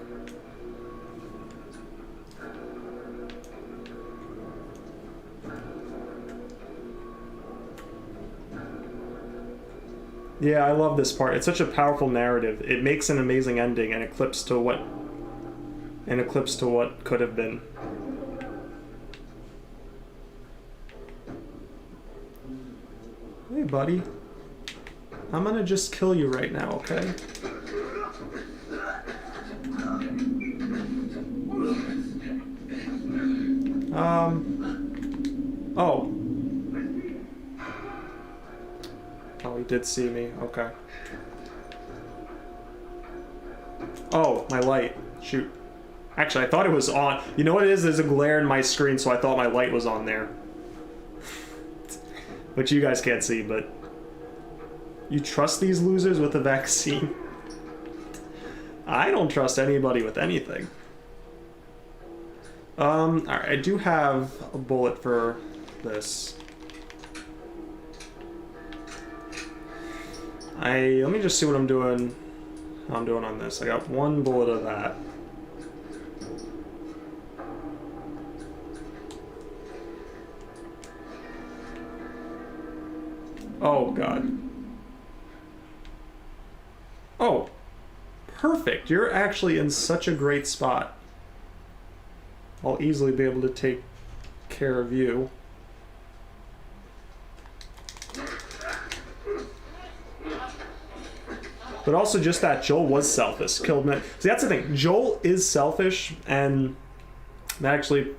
Speaker 1: Yeah, I love this part. It's such a powerful narrative. It makes an amazing ending and eclipse to what could have been. Hey, buddy. I'm gonna just kill you right now, okay? Oh. Oh, he did see me. Okay. Oh, my light. Shoot. Actually, I thought it was on. You know what it is? There's a glare in my screen, so I thought my light was on there. Which you guys can't see, but... You trust these losers with a vaccine? I don't trust anybody with anything. Alright, I do have a bullet for this. Let me just see what I'm doing. How I'm doing on this. I got one bullet of that. Oh god. Oh, perfect. You're actually in such a great spot. I'll easily be able to take care of you. But also just that Joel was selfish, killed me. See, that's the thing. Joel is selfish, and that actually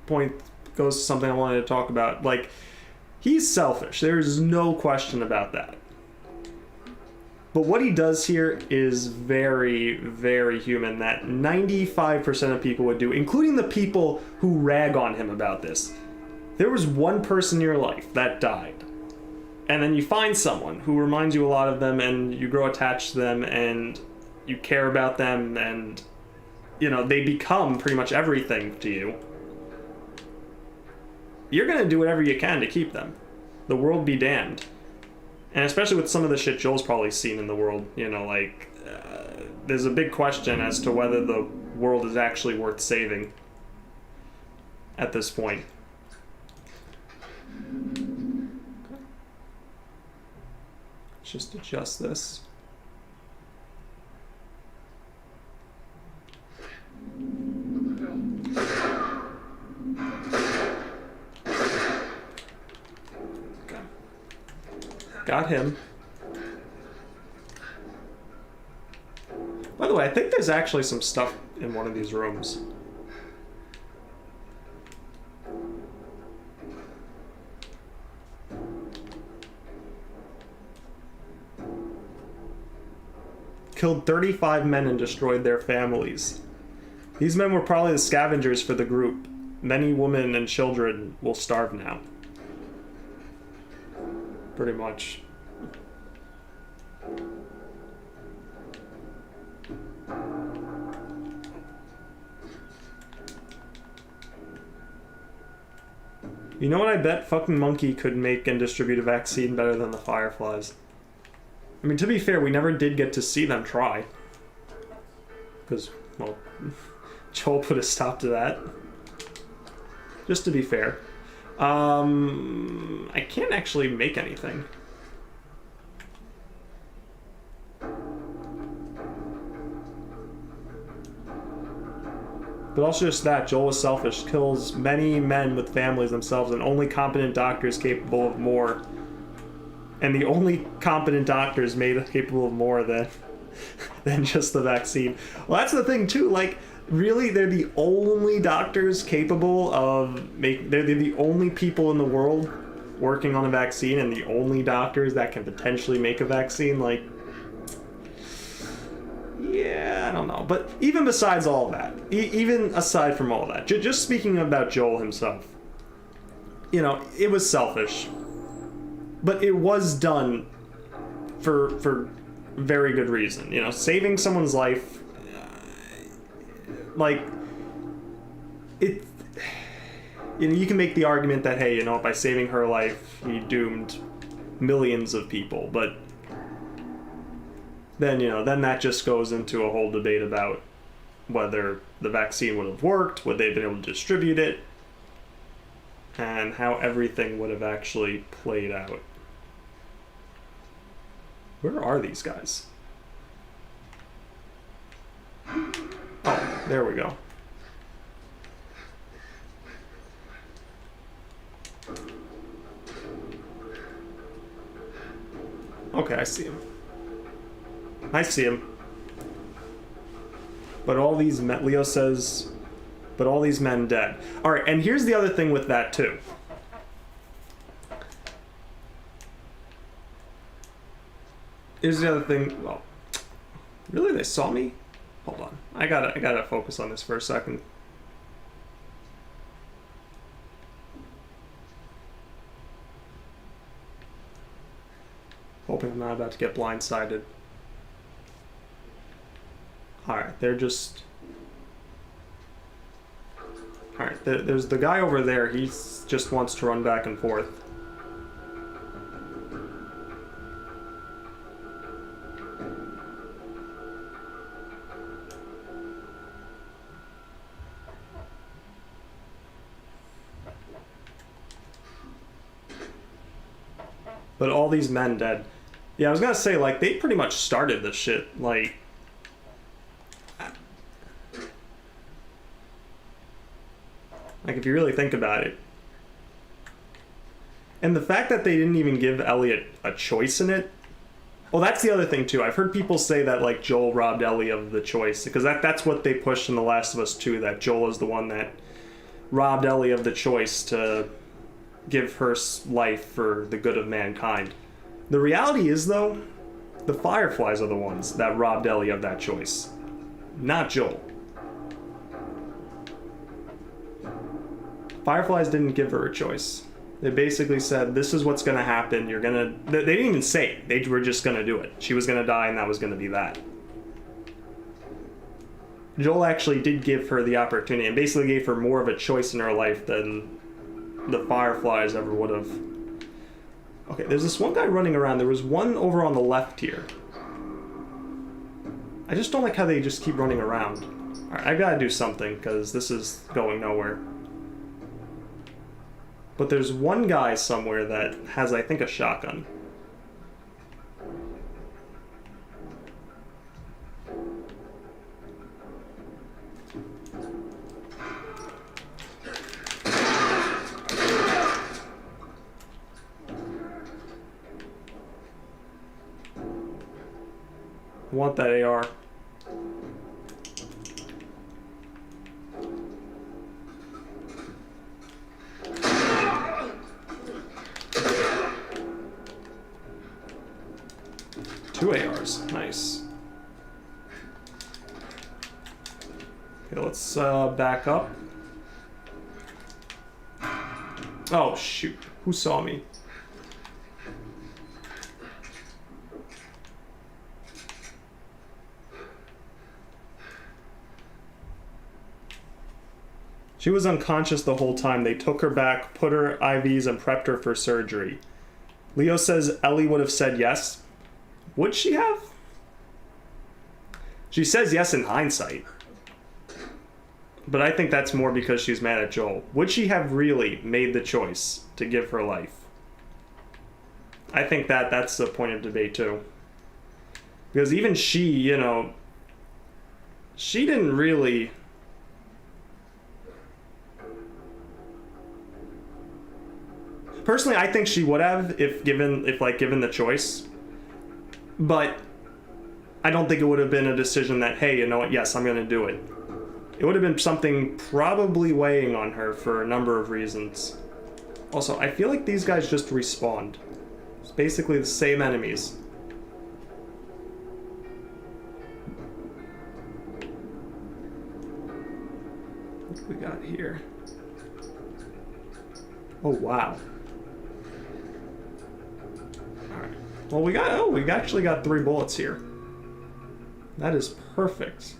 Speaker 1: goes to something I wanted to talk about. Like, he's selfish. There's no question about that. But what he does here is very, very human that 95% of people would do, including the people who rag on him about this. There was one person in your life that died. And then you find someone who reminds you a lot of them, and you grow attached to them, and you care about them, and, you know, they become pretty much everything to you. You're gonna do whatever you can to keep them. The world be damned. And especially with some of the shit Joel's probably seen in the world, you know, like, there's a big question as to whether the world is actually worth saving at this point. Let's just adjust this. Okay. Got him. By the way, I think there's actually some stuff in one of these rooms. Killed 35 men and destroyed their families. These men were probably the scavengers for the group. Many women and children will starve now. Pretty much. You know what I bet fucking Monkey could make and distribute a vaccine better than the Fireflies? I mean, to be fair, we never did get to see them try. Because, well, Joel put a stop to that. Just to be fair. I can't actually make anything. But also just that, Joel was selfish, kills many men with families themselves, and only competent doctors capable of more. And the only competent doctors made capable of more than just the vaccine. Well, that's the thing too, like, really, they're the only doctors capable of they're the only people in the world working on a vaccine, and the only doctors that can potentially make a vaccine, like, yeah, I don't know. But even besides all that, even aside from all that, just speaking about Joel himself, you know, it was selfish. But it was done for very good reason. You know, saving someone's life, like, it, you know, you can make the argument that, hey, you know, by saving her life, he doomed millions of people, but then, you know, then that just goes into a whole debate about whether the vaccine would have worked, would they have been able to distribute it, and how everything would have actually played out. Where are these guys? Oh, there we go. Okay, I see him. I see him. But all these men, Leo says, but all these men dead. Alright, and here's the other thing with that too. Here's the other thing, well, really, they saw me? Hold on, I gotta focus on this for a second. Hoping I'm not about to get blindsided. Alright, they're just... Alright, there's the guy over there, he just wants to run back and forth. But all these men dead. Yeah, I was gonna say, like, they pretty much started this shit, like... Like, if you really think about it. And the fact that they didn't even give Elliot a choice in it... Well, that's the other thing, too. I've heard people say that, like, Joel robbed Ellie of the choice. Because that's what they pushed in The Last of Us 2, that Joel is the one that robbed Ellie of the choice to give her life for the good of mankind. The reality is, though, the Fireflies are the ones that robbed Ellie of that choice. Not Joel. Fireflies didn't give her a choice. They basically said, this is what's gonna happen, you're gonna... They didn't even say it. They were just gonna do it. She was gonna die and that was gonna be that. Joel actually did give her the opportunity and basically gave her more of a choice in her life than the Fireflies ever would have. Okay, there's this one guy running around. There was one over on the left here. I just don't like how they just keep running around. Alright, I gotta do something, because this is going nowhere. But there's one guy somewhere that has, I think, a shotgun. I want that AR. Two ARs, nice. Okay, let's back up. Oh shoot, who saw me? She was unconscious the whole time. They took her back, put her IVs, and prepped her for surgery. Leo says Ellie would have said yes. Would she have? She says yes in hindsight. But I think that's more because she's mad at Joel. Would she have really made the choice to give her life? I think that's the point of debate too. Because even she, you know, she didn't really... Personally, I think she would have if given the choice. But I don't think it would have been a decision that, hey, you know what, yes, I'm going to do it. It would have been something probably weighing on her for a number of reasons. Also, I feel like these guys just respawned. It's basically the same enemies. What do we got here? Oh, wow. Well, we actually got 3 bullets here. That is perfect.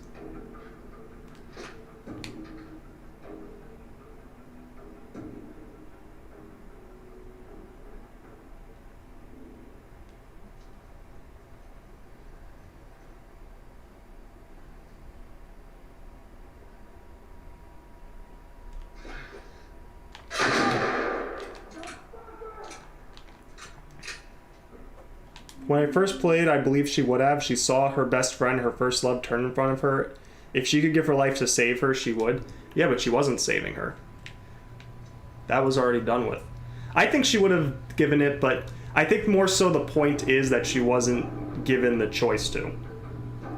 Speaker 1: When I first played, I believe she would have. She saw her best friend, her first love, turn in front of her. If she could give her life to save her, she would. Yeah, but she wasn't saving her. That was already done with. I think she would have given it, but I think more so the point is that she wasn't given the choice to.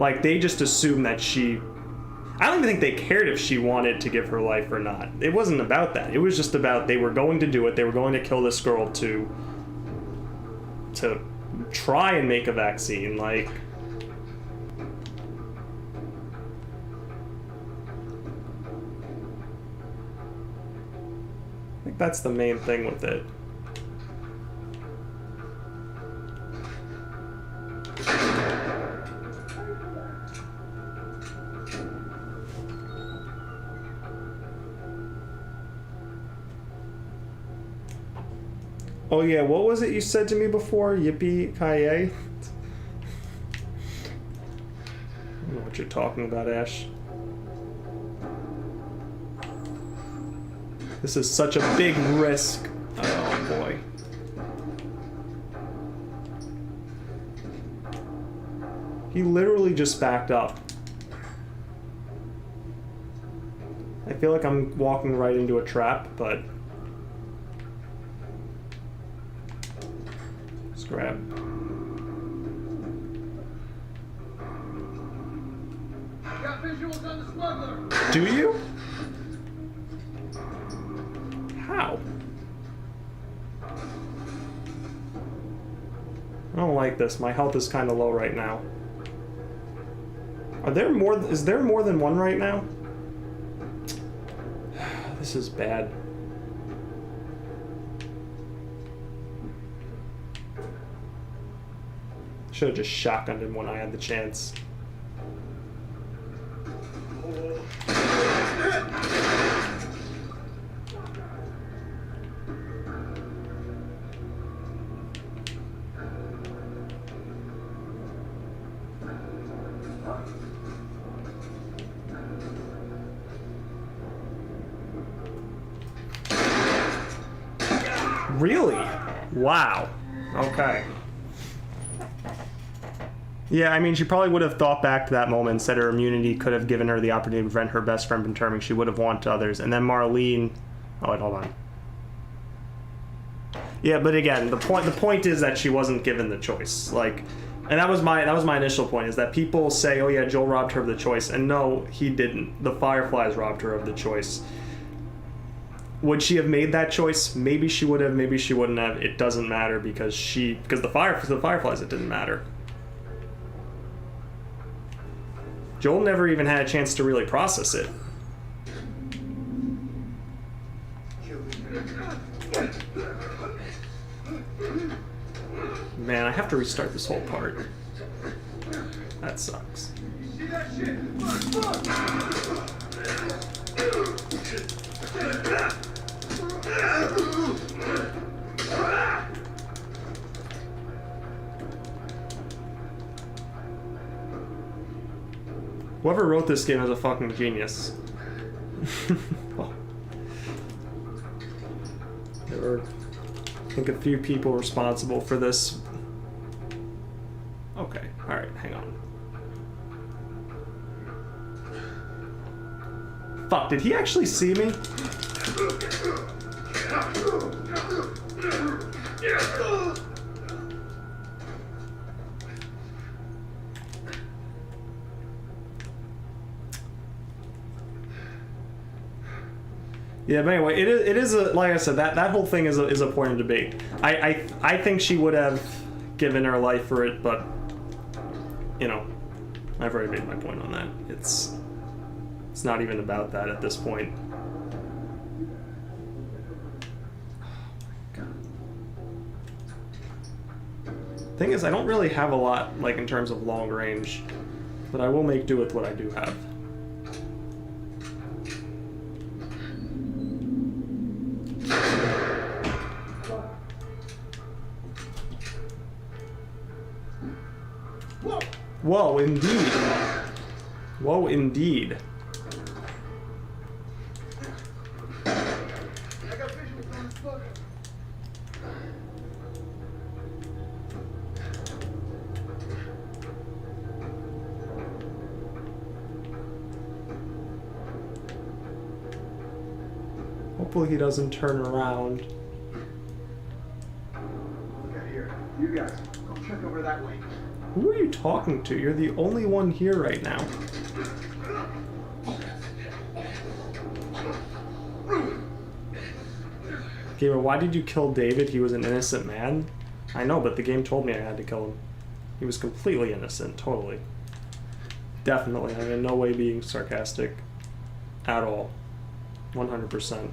Speaker 1: Like, they just assumed that she... I don't even think they cared if she wanted to give her life or not. It wasn't about that. It was just about they were going to do it. They were going to kill this girl to try and make a vaccine, like... I think that's the main thing with it. Oh yeah, what was it you said to me before? Yippee-ki-yay? I don't know what you're talking about, Ash. This is such a big risk. Oh boy. He literally just backed up. I feel like I'm walking right into a trap, but... grab.
Speaker 2: Got visuals on the smuggler.
Speaker 1: Do you? How? I don't like this. My health is kind of low right now. Are there more? Is there more than one right now? This is bad. Should have just shotgunned him when I had the chance. Really? Wow. Okay. Yeah, I mean, she probably would have thought back to that moment and said her immunity could have given her the opportunity to prevent her best friend from turning. She would have wanted others. And then Marlene... Oh, wait, hold on. Yeah, but again, the point is that she wasn't given the choice. Like, and that was my initial point, is that people say, oh yeah, Joel robbed her of the choice. And no, he didn't. The Fireflies robbed her of the choice. Would she have made that choice? Maybe she would have, maybe she wouldn't have. It doesn't matter because the Fireflies, it didn't matter. Joel never even had a chance to really process it. Man, I have to restart this whole part. That sucks.
Speaker 2: See that shit?
Speaker 1: Whoever wrote this game is a fucking genius. Well, there were, I think, a few people responsible for this. Okay, alright, hang on. Fuck, did he actually see me? Yeah, but anyway, it is a, like I said, that whole thing is a point of debate. I think she would have given her life for it, but you know, I've already made my point on that. It's not even about that at this point. Thing is, I don't really have a lot, like, in terms of long range, but I will make do with what I do have. Whoa, indeed. Whoa, indeed. Hopefully he doesn't turn around.
Speaker 2: Okay, here. You guys, go check over that way.
Speaker 1: Who are you talking to? You're the only one here right now. Gamer, why did you kill David? He was an innocent man? I know, but the game told me I had to kill him. He was completely innocent, totally. Definitely. I'm in no way being sarcastic at all. 100%.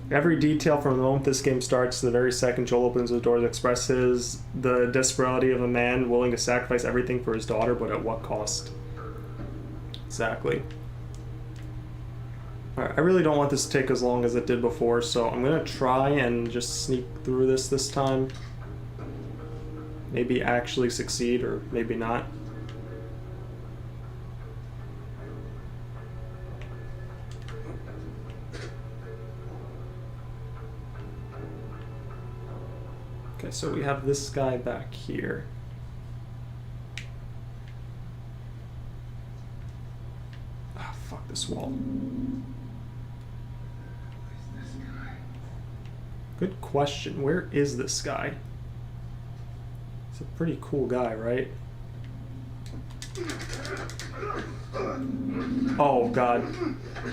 Speaker 1: Every detail from the moment this game starts to the very second Joel opens the doors expresses the desperation of a man willing to sacrifice everything for his daughter, but at what cost? Exactly. Alright, I really don't want this to take as long as it did before, so I'm gonna try and just sneak through this time. Maybe actually succeed, or maybe not. Okay, so we have this guy back here. Ah, fuck this wall. Good question. Where is this guy? He's a pretty cool guy, right? Oh, God.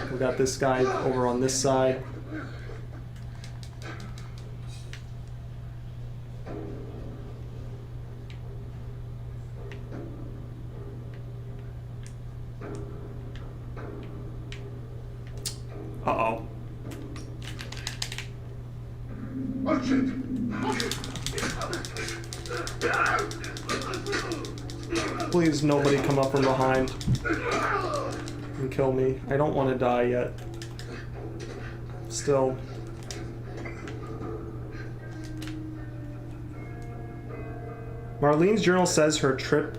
Speaker 1: We got this guy over on this side. Uh-oh. Please, nobody come up from behind and kill me. I don't want to die yet. Still. Marlene's journal says her trip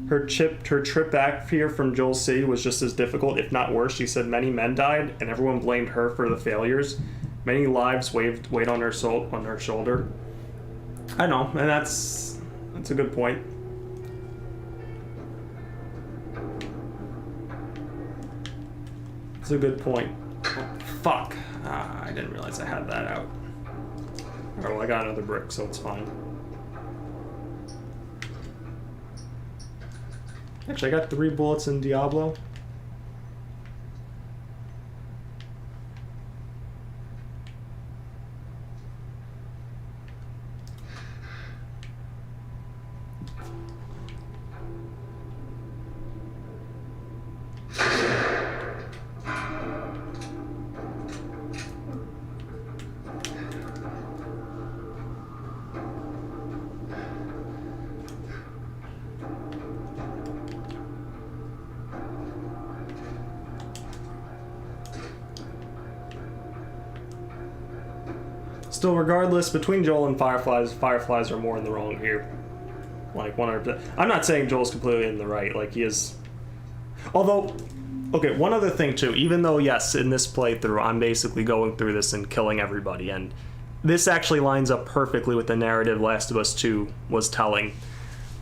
Speaker 1: her trip back here from Joel's city was just as difficult, if not worse. She said many men died, and everyone blamed her for the failures. Many lives weighed on her shoulder. I know, and that's a good point. It's a good point. Oh, fuck. I didn't realize I had that out. Alright, well, I got another brick, so it's fine. Actually, I got 3 bullets in Diablo. Still, regardless, between Joel and Fireflies are more in the wrong here. Like, 100%. I'm not saying Joel's completely in the right, like, he is... Although, okay, one other thing, too. Even though, yes, in this playthrough, I'm basically going through this and killing everybody, and this actually lines up perfectly with the narrative Last of Us 2 was telling.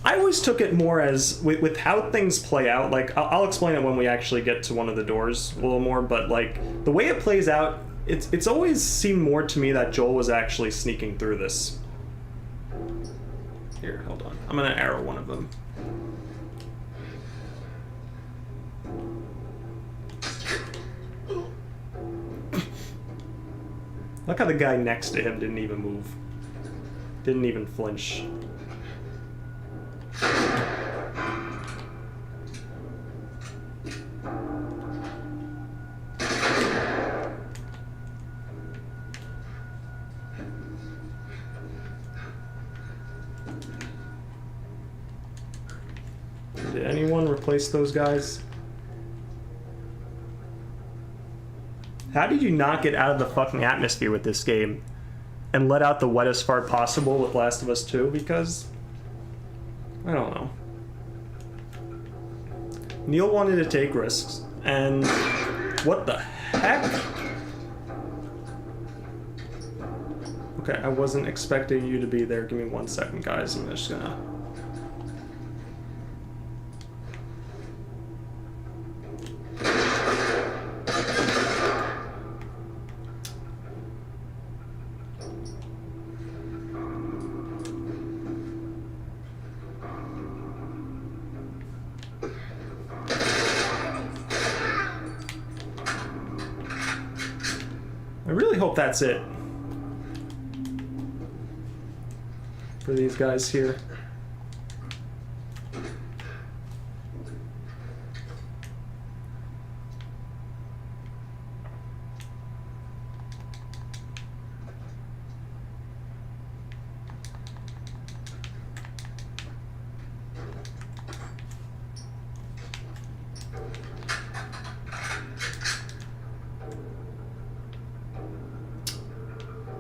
Speaker 1: I always took it more as, with how things play out, like, I'll explain it when we actually get to one of the doors a little more, but, like, the way it plays out, it's always seemed more to me that Joel was actually sneaking through this. Here, hold on. I'm gonna arrow one of them. Look how the guy next to him didn't even move. Didn't even flinch. Did anyone replace those guys? How did you not get out of the fucking atmosphere with this game and let out the wettest fart possible with Last of Us 2? Because, I don't know. Neil wanted to take risks, and what the heck? Okay, I wasn't expecting you to be there. Give me 1 second, guys. I'm just gonna... I really hope that's it for these guys here.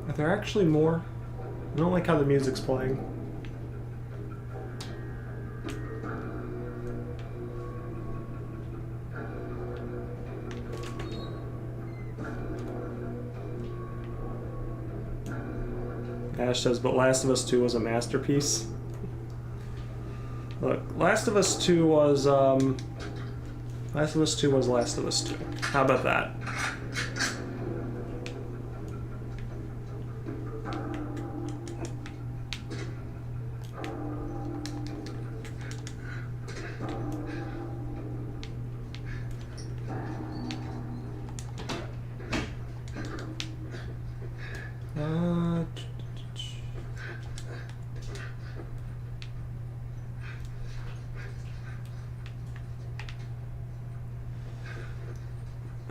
Speaker 1: Are there actually more? I don't like how the music's playing. Ash says, but Last of Us 2 was a masterpiece. Look, Last of Us 2 was, Last of Us 2 was Last of Us 2. How about that?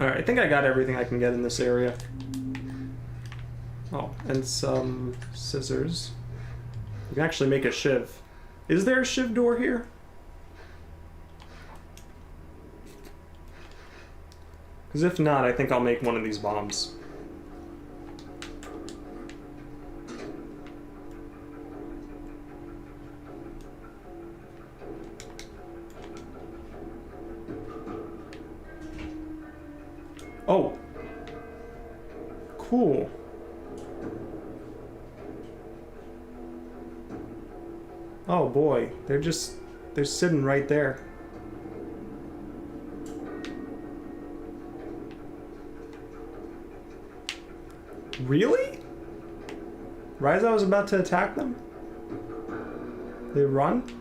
Speaker 1: Alright, I think I got everything I can get in this area. Oh, and some scissors. You can actually make a shiv. Is there a shiv door here? Because if not, I think I'll make one of these bombs. Cool. Oh boy, they're sitting right there. Really? Right as I was about to attack them? They run?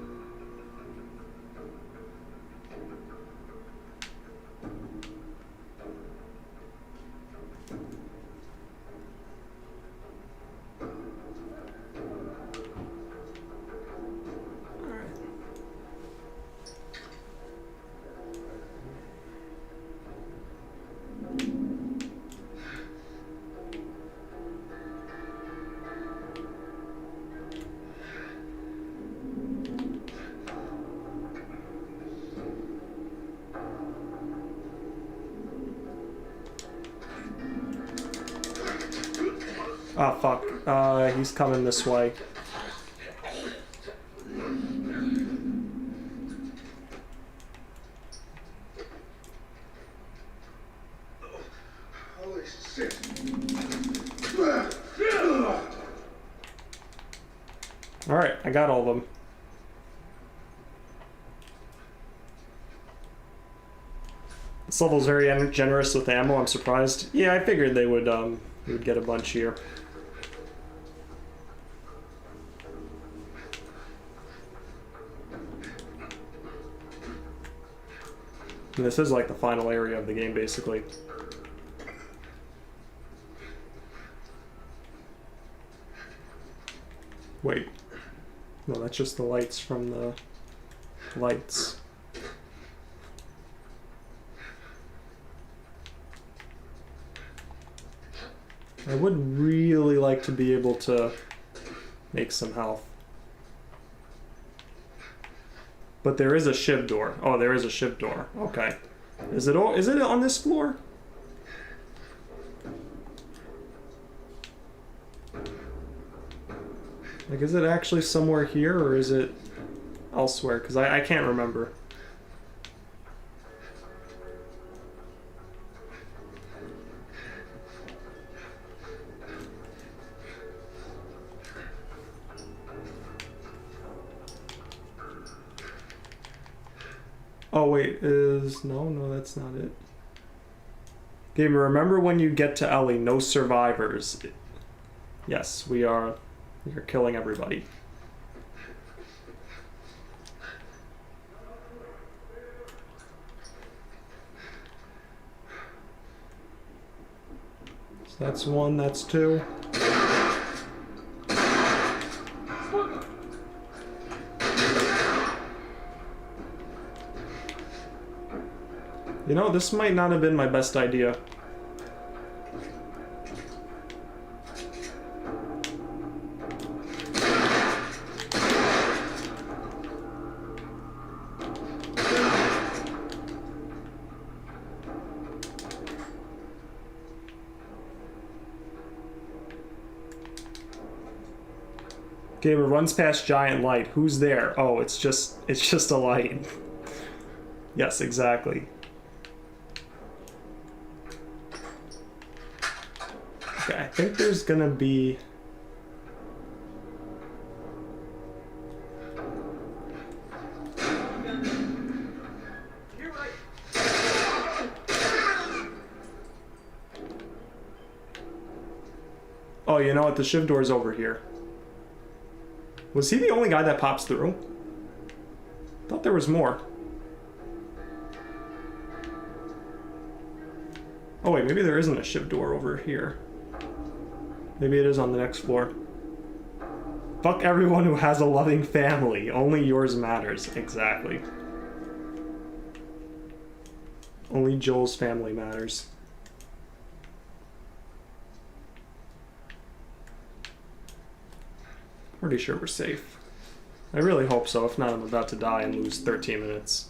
Speaker 1: Ah, fuck. He's coming this way.
Speaker 2: Holy shit.
Speaker 1: Alright, I got all of them. This level's very generous with ammo, I'm surprised. Yeah, I figured they would get a bunch here. And this is like the final area of the game, basically. Wait. No, that's just the lights from the lights. I would really like to be able to make some health. But there is a shiv door. Oh, there is a shiv door. Okay. Is it on this floor? Like, is it actually somewhere here, or is it elsewhere? Because I can't remember. Oh wait, no, that's not it. Gamer, remember when you get to Ellie, no survivors. Yes, we are killing everybody. So that's one, that's two. You know, this might not have been my best idea. Gamer runs past giant light. Who's there? Oh, it's just a light. Yes, exactly. Okay, I think there's gonna be... Oh, you know what? The shiv door's over here. Was he the only guy that pops through? Thought there was more. Oh wait, maybe there isn't a shiv door over here. Maybe it is on the next floor. Fuck everyone who has a loving family. Only yours matters. Exactly. Only Joel's family matters. Pretty sure we're safe. I really hope so. If not, I'm about to die and lose 13 minutes.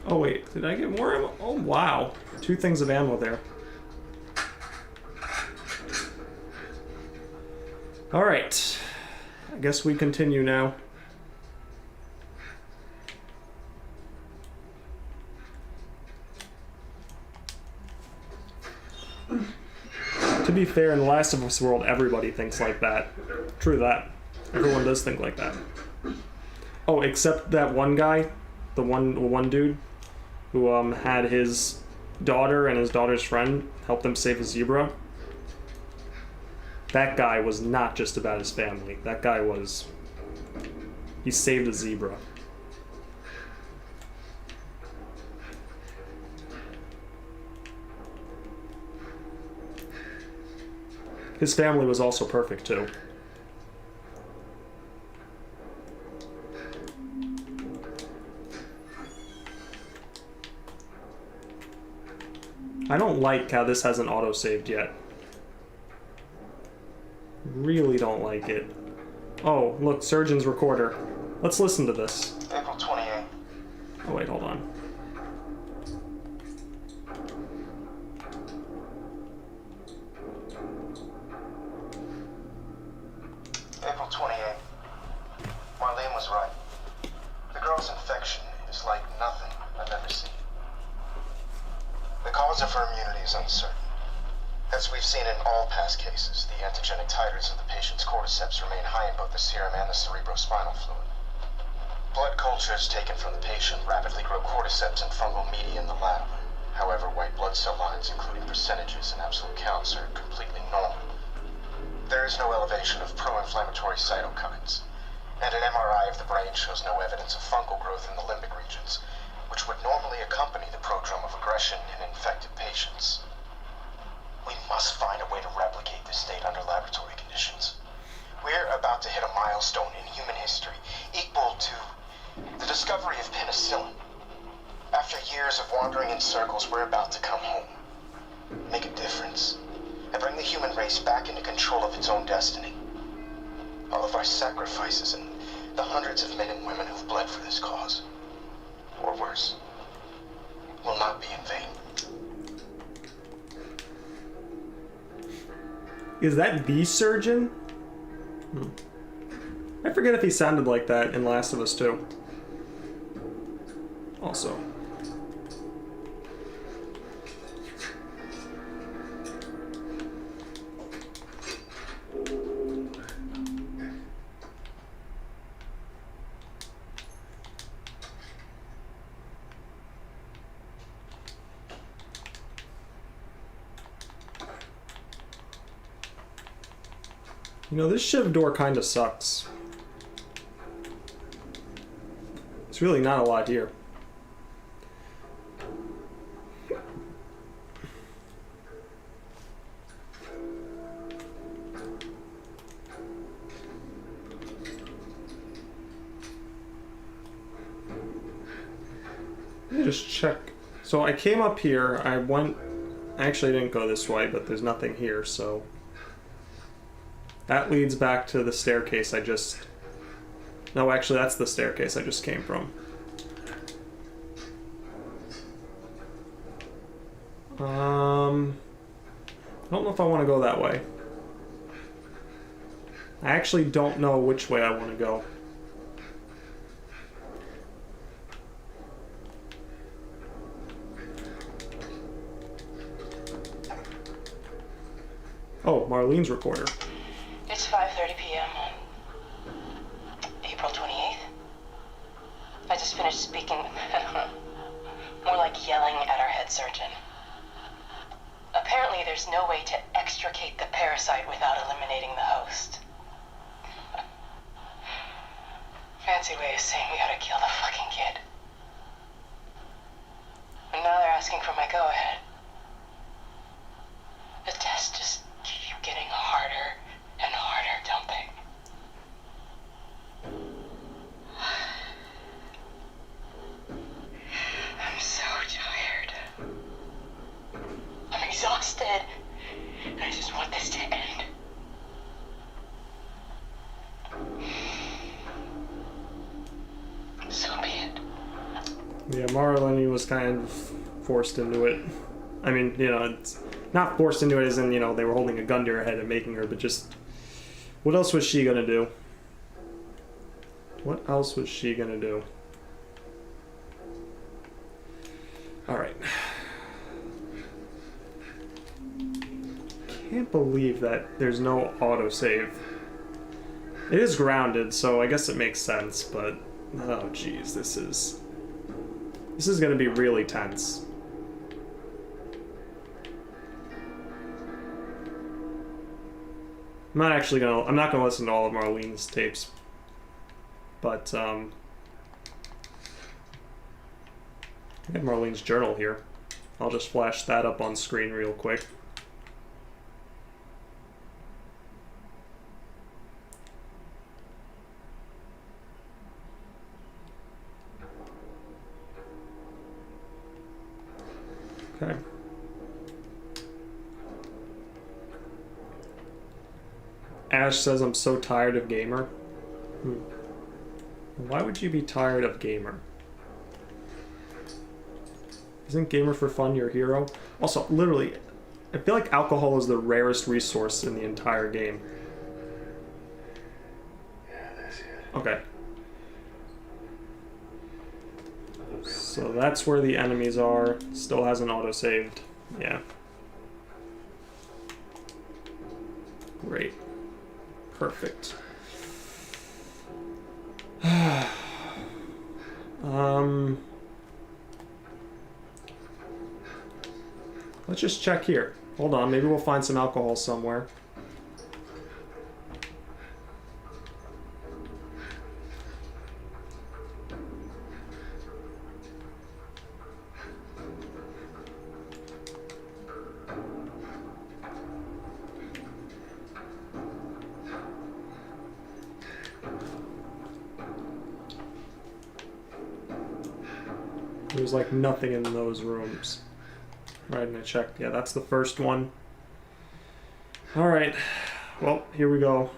Speaker 1: Oh wait, did I get more ammo? Oh wow, 2 things of ammo there. Alright, I guess we continue now. To be fair, in the Last of Us world, everybody thinks like that. True that. Everyone does think like that. Oh, except that one guy, the one dude, who had his daughter and his daughter's friend help them save a zebra. That guy was not just about his family. That guy was... He saved a zebra. His family was also perfect, too. I don't like how this hasn't auto-saved yet. Really don't like it. Oh, look, Surgeon's recorder. Let's listen to this.
Speaker 5: April 28th.
Speaker 1: Oh, wait, hold on.
Speaker 5: April 28th. Marlene was right. The girl's infection is like nothing I've ever seen. The cause of her immunity is uncertain. As we've seen in all past cases, the antigenic titers of the patient's cordyceps remain high in both the serum and the cerebrospinal fluid. Blood cultures taken from the patient rapidly grow cordyceps and fungal media in the lab. However, white blood cell lines, including percentages and absolute counts, are completely normal. There is no elevation of pro-inflammatory cytokines, and an MRI of the brain shows no evidence of fungal growth in the limbic regions, which would normally accompany the prodrome of aggression in infected patients. We must find a way to replicate this state under laboratory conditions. We're about to hit a milestone in human history equal to the discovery of penicillin. After years of wandering in circles, we're about to come home, make a difference, and bring the human race back into control of its own destiny. All of our sacrifices and the hundreds of men and women who've bled for this cause, or worse, will not be in vain.
Speaker 1: Is that the Surgeon? I forget if he sounded like that in Last of Us 2. Also. You know, this shiv door kind of sucks. It's really not a lot here. Let me just check. So I came up here, I actually didn't go this way, but there's nothing here, so... That leads back to the staircase I just... No, actually, that's the staircase I just came from. I don't know if I want to go that way. I actually don't know which way I want to go. Oh, Marlene's recorder.
Speaker 4: It's 5:30 p.m. on April 28th. I just finished speaking with more like yelling at our head surgeon. Apparently there's no way to extricate the parasite without eliminating the host. Fancy way of saying we gotta kill the fucking kid. And now they're asking for my go-ahead. The tests just keep getting harder and harder, don't they? I'm so tired. I'm exhausted. And I just want this to end. So be it.
Speaker 1: Yeah, Marlene was kind of forced into it. I mean, you know, it's not forced into it as in, you know, they were holding a gun to her head and making her, but just... What else was she gonna do? What else was she gonna do? Alright. Can't believe that there's no autosave. It is grounded, so I guess it makes sense, but oh jeez, this is gonna be really tense. I'm not gonna listen to all of Marlene's tapes, but I have Marlene's journal here. I'll just flash that up on screen real quick. Okay. Ash says, I'm so tired of Gamer. Why would you be tired of Gamer? Isn't GamerFourFun your hero? Also, literally, I feel like alcohol is the rarest resource in the entire game.
Speaker 2: Yeah, that's it.
Speaker 1: Okay. So that's where the enemies are. Still hasn't auto-saved. Yeah. Great. Perfect. Let's just check here. Hold on, maybe we'll find some alcohol somewhere. There's like nothing in those rooms. Right, and I checked. Yeah, that's the first one. Alright. Well, here we go.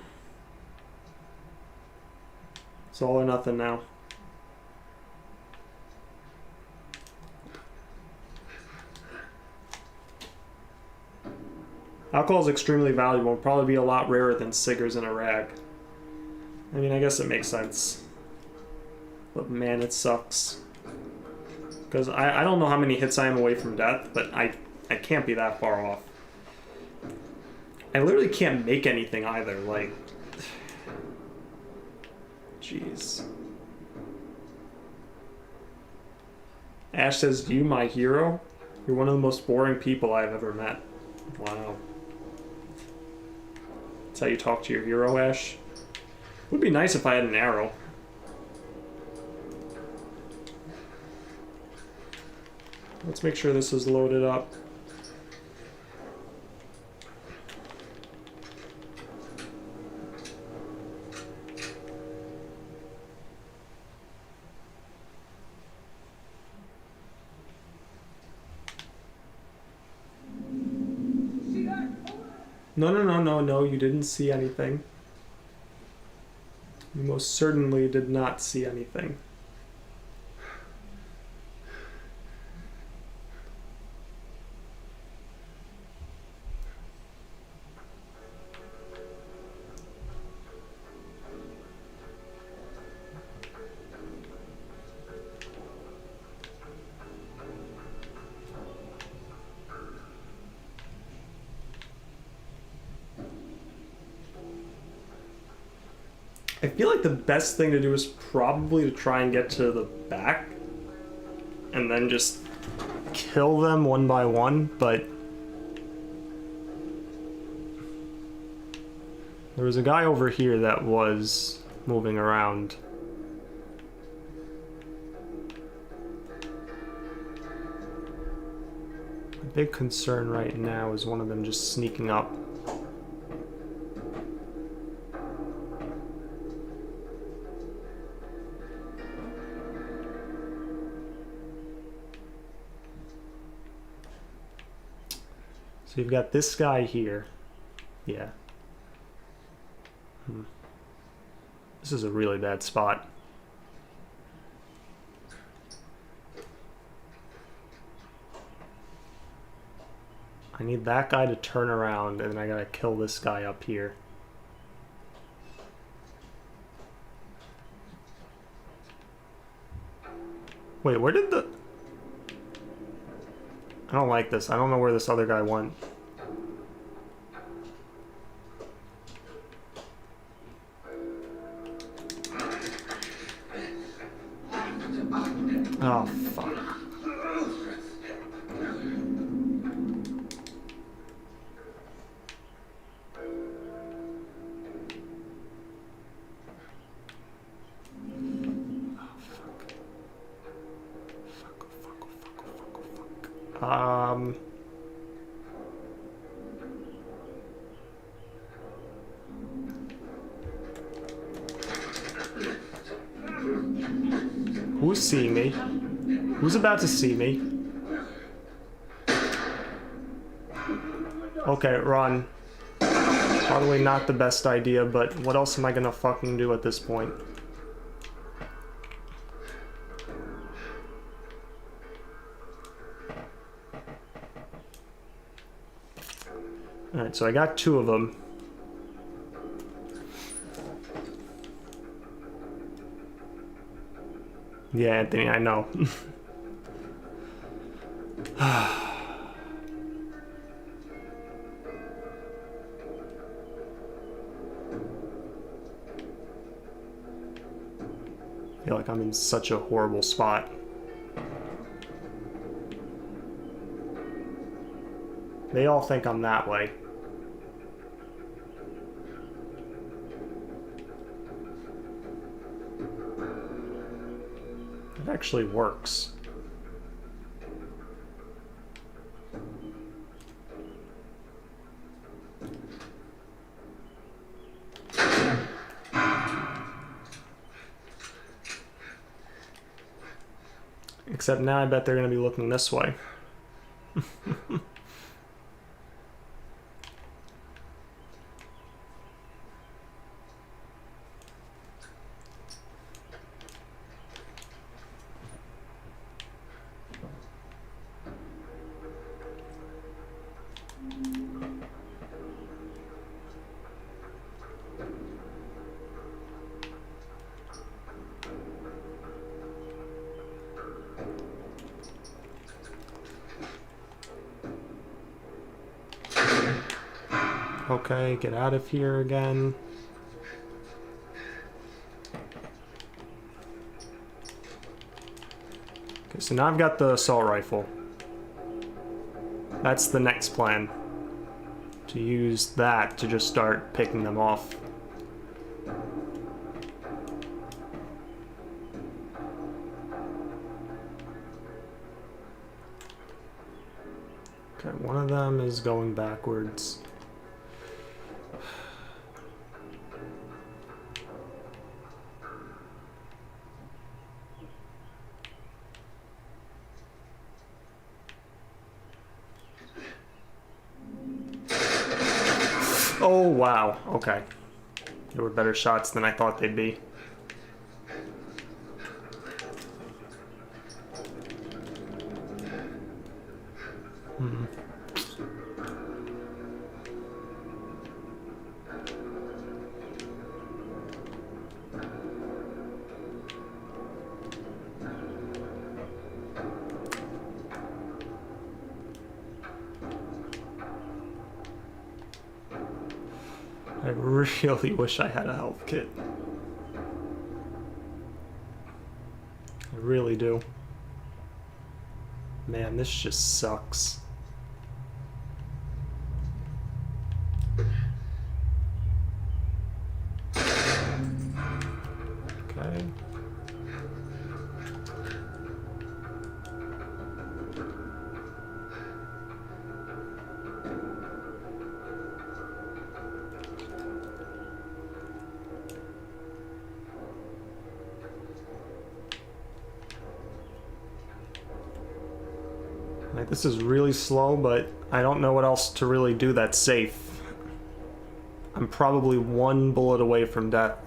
Speaker 1: It's all or nothing now. Alcohol is extremely valuable. It'll probably be a lot rarer than Siggers in a rag. I mean, I guess it makes sense. But man, it sucks. Because I don't know how many hits I am away from death, but I can't be that far off. I literally can't make anything either, like... Jeez. Ash says, you my hero? You're one of the most boring people I've ever met. Wow. That's how you talk to your hero, Ash? Would be nice if I had an arrow. Let's make sure this is loaded up. No, you didn't see anything. You most certainly did not see anything. I feel like the best thing to do is probably to try and get to the back and then just kill them one by one, but there was a guy over here that was moving around. A big concern right now is one of them just sneaking up. So you've got this guy here. Yeah. This is a really bad spot. I need that guy to turn around, and then I gotta kill this guy up here. Wait, where did the... I don't like this. I don't know where this other guy went. Oh, fuck. Who's seeing me? Who's about to see me? Okay, run. Probably not the best idea, but what else am I gonna fucking do at this point? Alright, so I got 2 of them. Yeah, Anthony, I know. I feel like I'm in such a horrible spot. They all think I'm that way. It actually works. Except now I bet they're going to be looking this way. Okay, get out of here again. Okay, so now I've got the assault rifle. That's the next plan. To use that to just start picking them off. Okay, one of them is going backwards. Oh, wow. Okay. They were better shots than I thought they'd be. I really wish I had a health kit. I really do. Man, this just sucks. Okay. Like, this is really slow, but I don't know what else to really do that's safe. I'm probably 1 bullet away from death.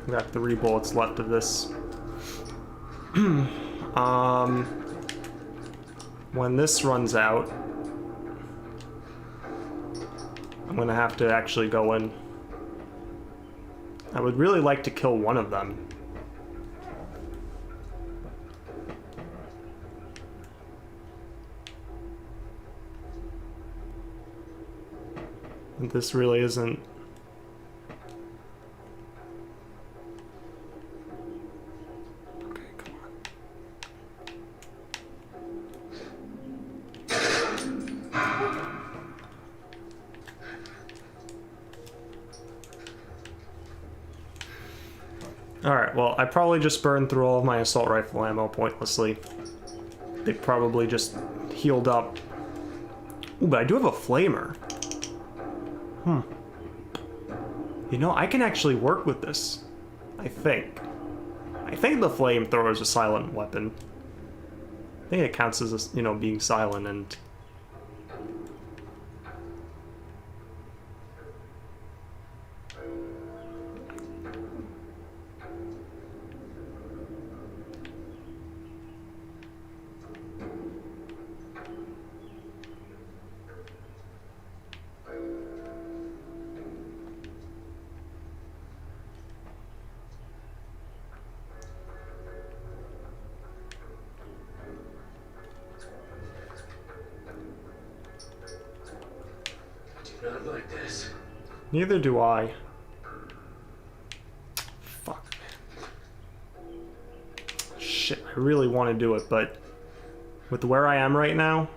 Speaker 1: I've got 3 bullets left of this. When this runs out, gonna have to actually go in. I would really like to kill one of them. And this really isn't... Okay, come on. Alright, well, I probably just burned through all of my assault rifle ammo pointlessly. They probably just healed up. Ooh, but I do have a flamer. You know, I can actually work with this. I think. I think the flamethrower is a silent weapon. I think it counts as, you know, being silent and...
Speaker 2: Not like this.
Speaker 1: Neither do I. Fuck. Shit, I really want to do it, but with where I am right now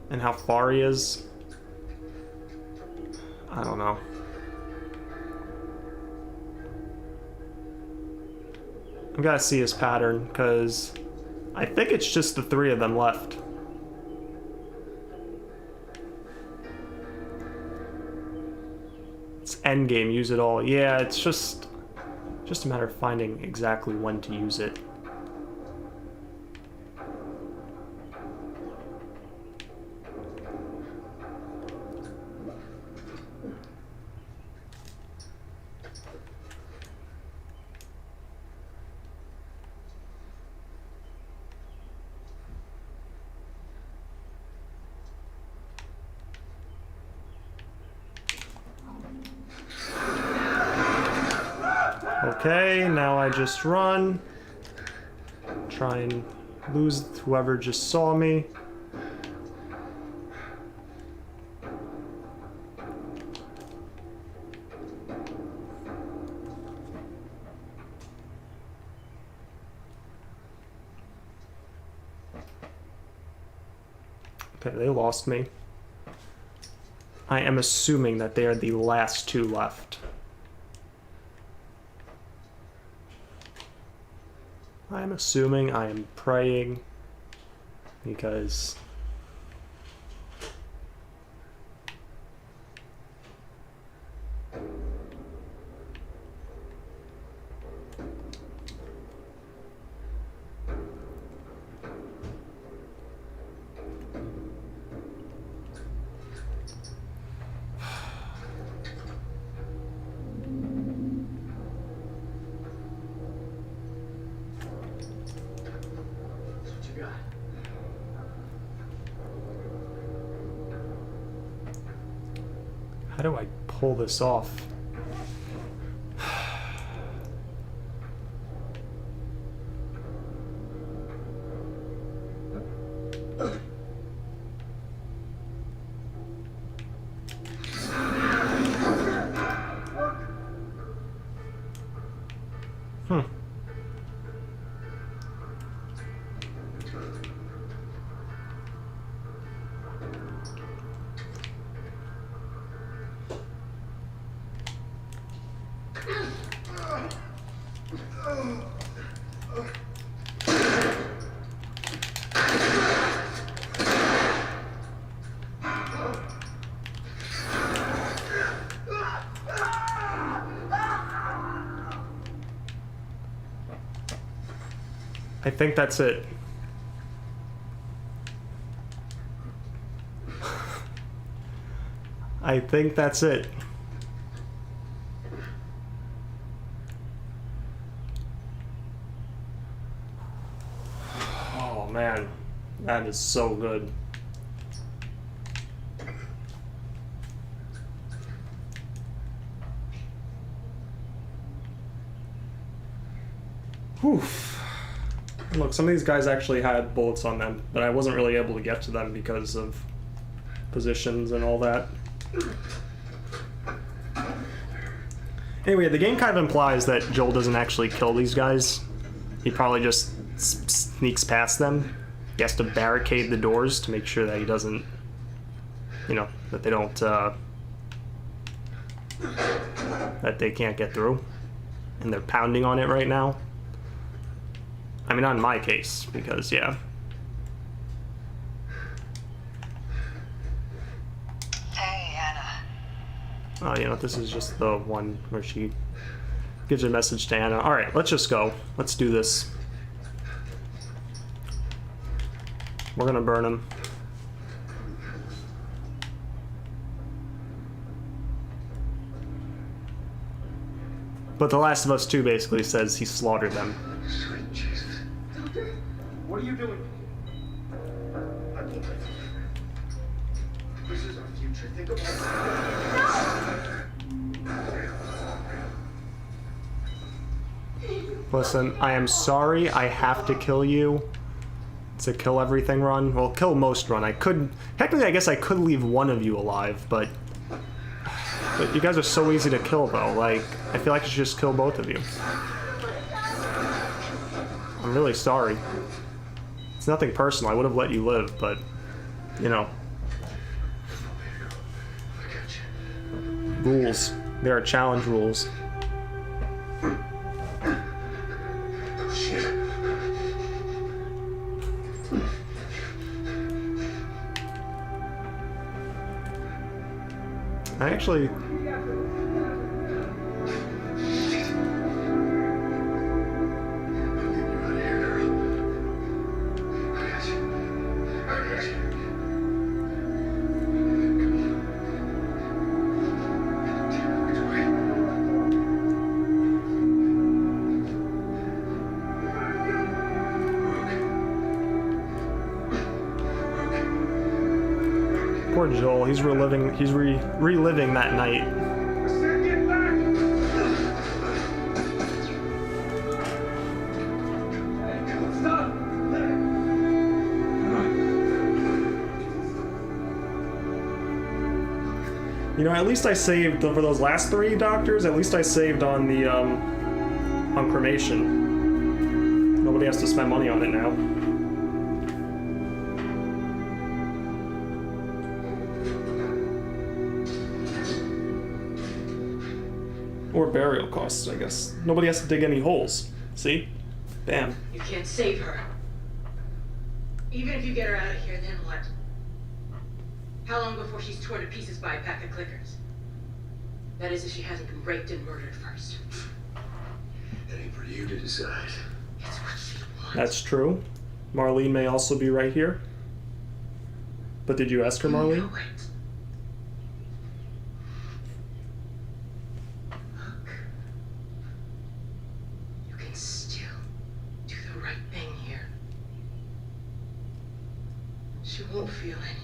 Speaker 1: and how far he is, I don't know. I've got to see his pattern, because I think it's just the three of them left. Endgame, use it all. Yeah, it's just a matter of finding exactly when to use it. Okay, now I just run. Try and lose whoever just saw me. Okay, they lost me. I am assuming that they are the last two left. I'm assuming, I am praying, because how do I pull this off? I think that's it. I think that's it. Oh man, that is so good. Whew. Look, some of these guys actually had bullets on them, but I wasn't really able to get to them because of positions and all that. Anyway, the game kind of implies that Joel doesn't actually kill these guys. He probably just sneaks past them. He has to barricade the doors to make sure that he doesn't, you know, that they don't, that they can't get through. And they're pounding on it right now. I mean, not in my case, because, yeah.
Speaker 6: Hey, Anna.
Speaker 1: Oh, you know, this is just the one where she gives a message to Anna. Alright, let's just go. Let's do this. We're gonna burn him. But The Last of Us 2 basically says he slaughtered them.
Speaker 2: Sweet Jesus. What are you doing? This is our future. Think about it.
Speaker 1: Listen, I am sorry I have to kill you. It's a kill everything run. Well, kill most run. I could... Technically, I guess I could leave one of you alive, but you guys are so easy to kill, though. Like, I feel like I should just kill both of you. I'm really sorry. It's nothing personal. I would have let you live, but, you know. Rules. There are challenge rules.
Speaker 2: Shit.
Speaker 1: I actually... Poor Joel, he's reliving that night. You know, at least I saved for those last 3 doctors. At least I saved on the on cremation. Nobody has to spend money on it now. Or burial costs, I guess. Nobody has to dig any holes. See? Bam.
Speaker 4: You can't save her. Even if you get her out of here, then what? How long before she's torn to pieces by a pack of clickers? That is, if she hasn't been raped and murdered first.
Speaker 2: That ain't for you to decide.
Speaker 4: It's what she wants.
Speaker 1: That's true. Marlene may also be right here. But did you ask her,
Speaker 4: You
Speaker 1: Marlene?
Speaker 4: know it. Look. You can still do the right thing here. She won't feel anything.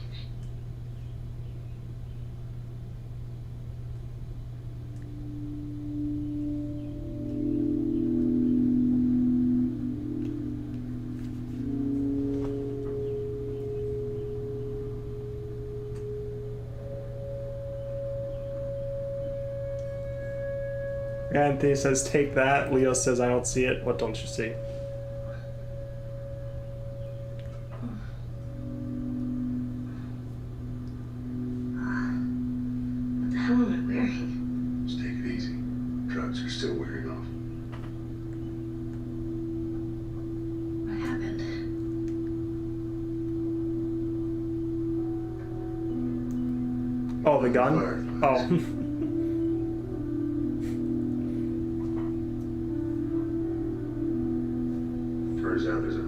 Speaker 1: Anthony says, take that. Leo says, I don't see it. What don't you see?
Speaker 3: What the hell am I wearing?
Speaker 2: Just take it easy. Drugs are still wearing off.
Speaker 3: What happened?
Speaker 1: Oh, the gun?
Speaker 2: Fireflies.
Speaker 1: Oh.
Speaker 2: Turns out there's a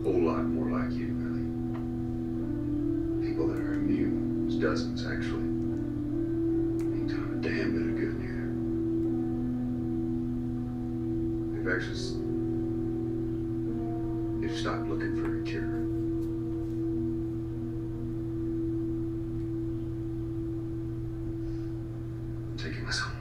Speaker 2: whole lot more like you, Billy. People that are immune. There's dozens, actually. Ain't done a damn bit of good neither. They've actually... They've stopped looking for a cure. Taking us home.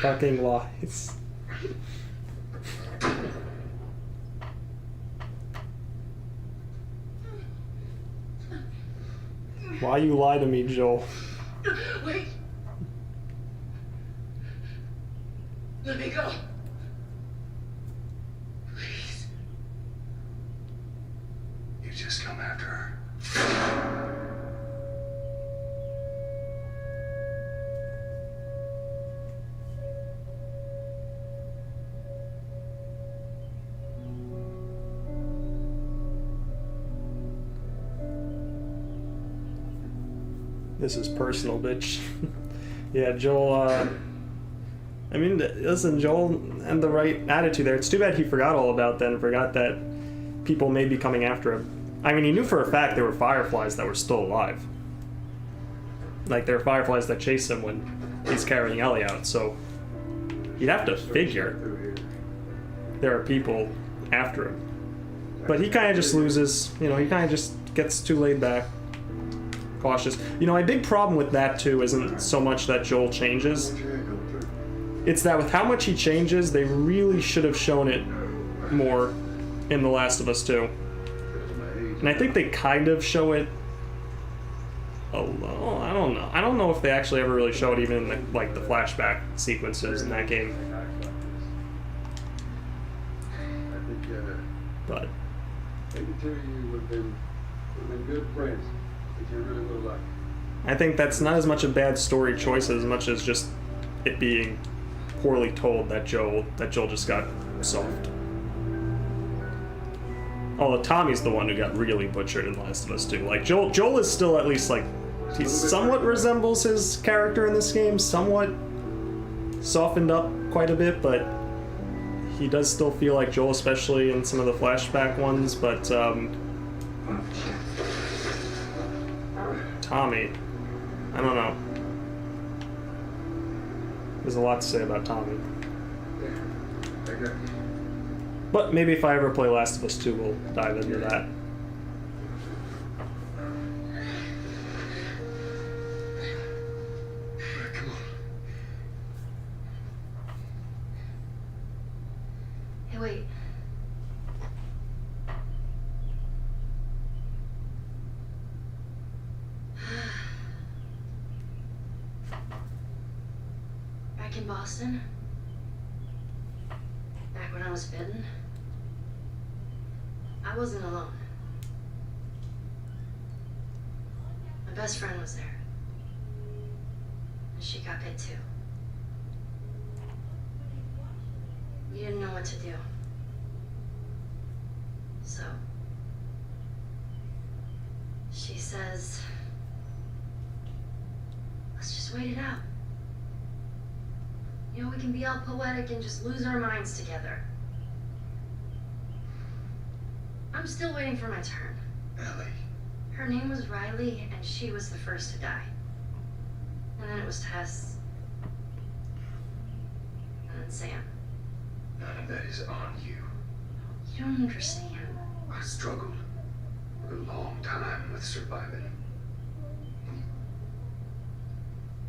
Speaker 1: fucking lies. Why you lie to me, Joel?
Speaker 4: Wait. Let me go. Please.
Speaker 2: You just come after her.
Speaker 1: This is personal, bitch. Yeah, Joel, I mean, listen, Joel had the right attitude there. It's too bad he forgot all about that and forgot that people may be coming after him. I mean, he knew for a fact there were fireflies that were still alive. Like, there are fireflies that chase him when he's carrying Ellie out, so you'd have to figure there are people after him. But he kind of just loses, you know, he kind of just gets too laid back, cautious. You know, my big problem with that, too, isn't so much that Joel changes. It's that with how much he changes, they really should have shown it more in The Last of Us 2. And I think they kind of show it a little. I don't know. I don't know if they actually ever really show it even in the, like, the flashback sequences in that game. But
Speaker 2: Maybe two of you would have been good friends. If you really would have liked.
Speaker 1: I think that's not as much a bad story choice as much as just it being poorly told that Joel just got soft. Although Tommy's the one who got really butchered in The Last of Us 2. Like, Joel is still at least, like, he somewhat resembles his character in this game, somewhat softened up quite a bit, but he does still feel like Joel, especially in some of the flashback ones, but, Tommy, I don't know. There's a lot to say about Tommy. But maybe if I ever play Last of Us 2, we'll dive into that.
Speaker 2: Come on.
Speaker 3: Hey, wait. Back in Boston, back when I was bitten, I wasn't alone. My best friend was there. And she got bit too. We didn't know what to do. So, she says, let's just wait it out. You know, we can be all poetic and just lose our minds together. I'm still waiting for my turn.
Speaker 2: Ellie.
Speaker 3: Her name was Riley, and she was the first to die. And then it was Tess. And then Sam.
Speaker 2: None of that is on you.
Speaker 3: You don't understand.
Speaker 2: I struggled for a long time with surviving.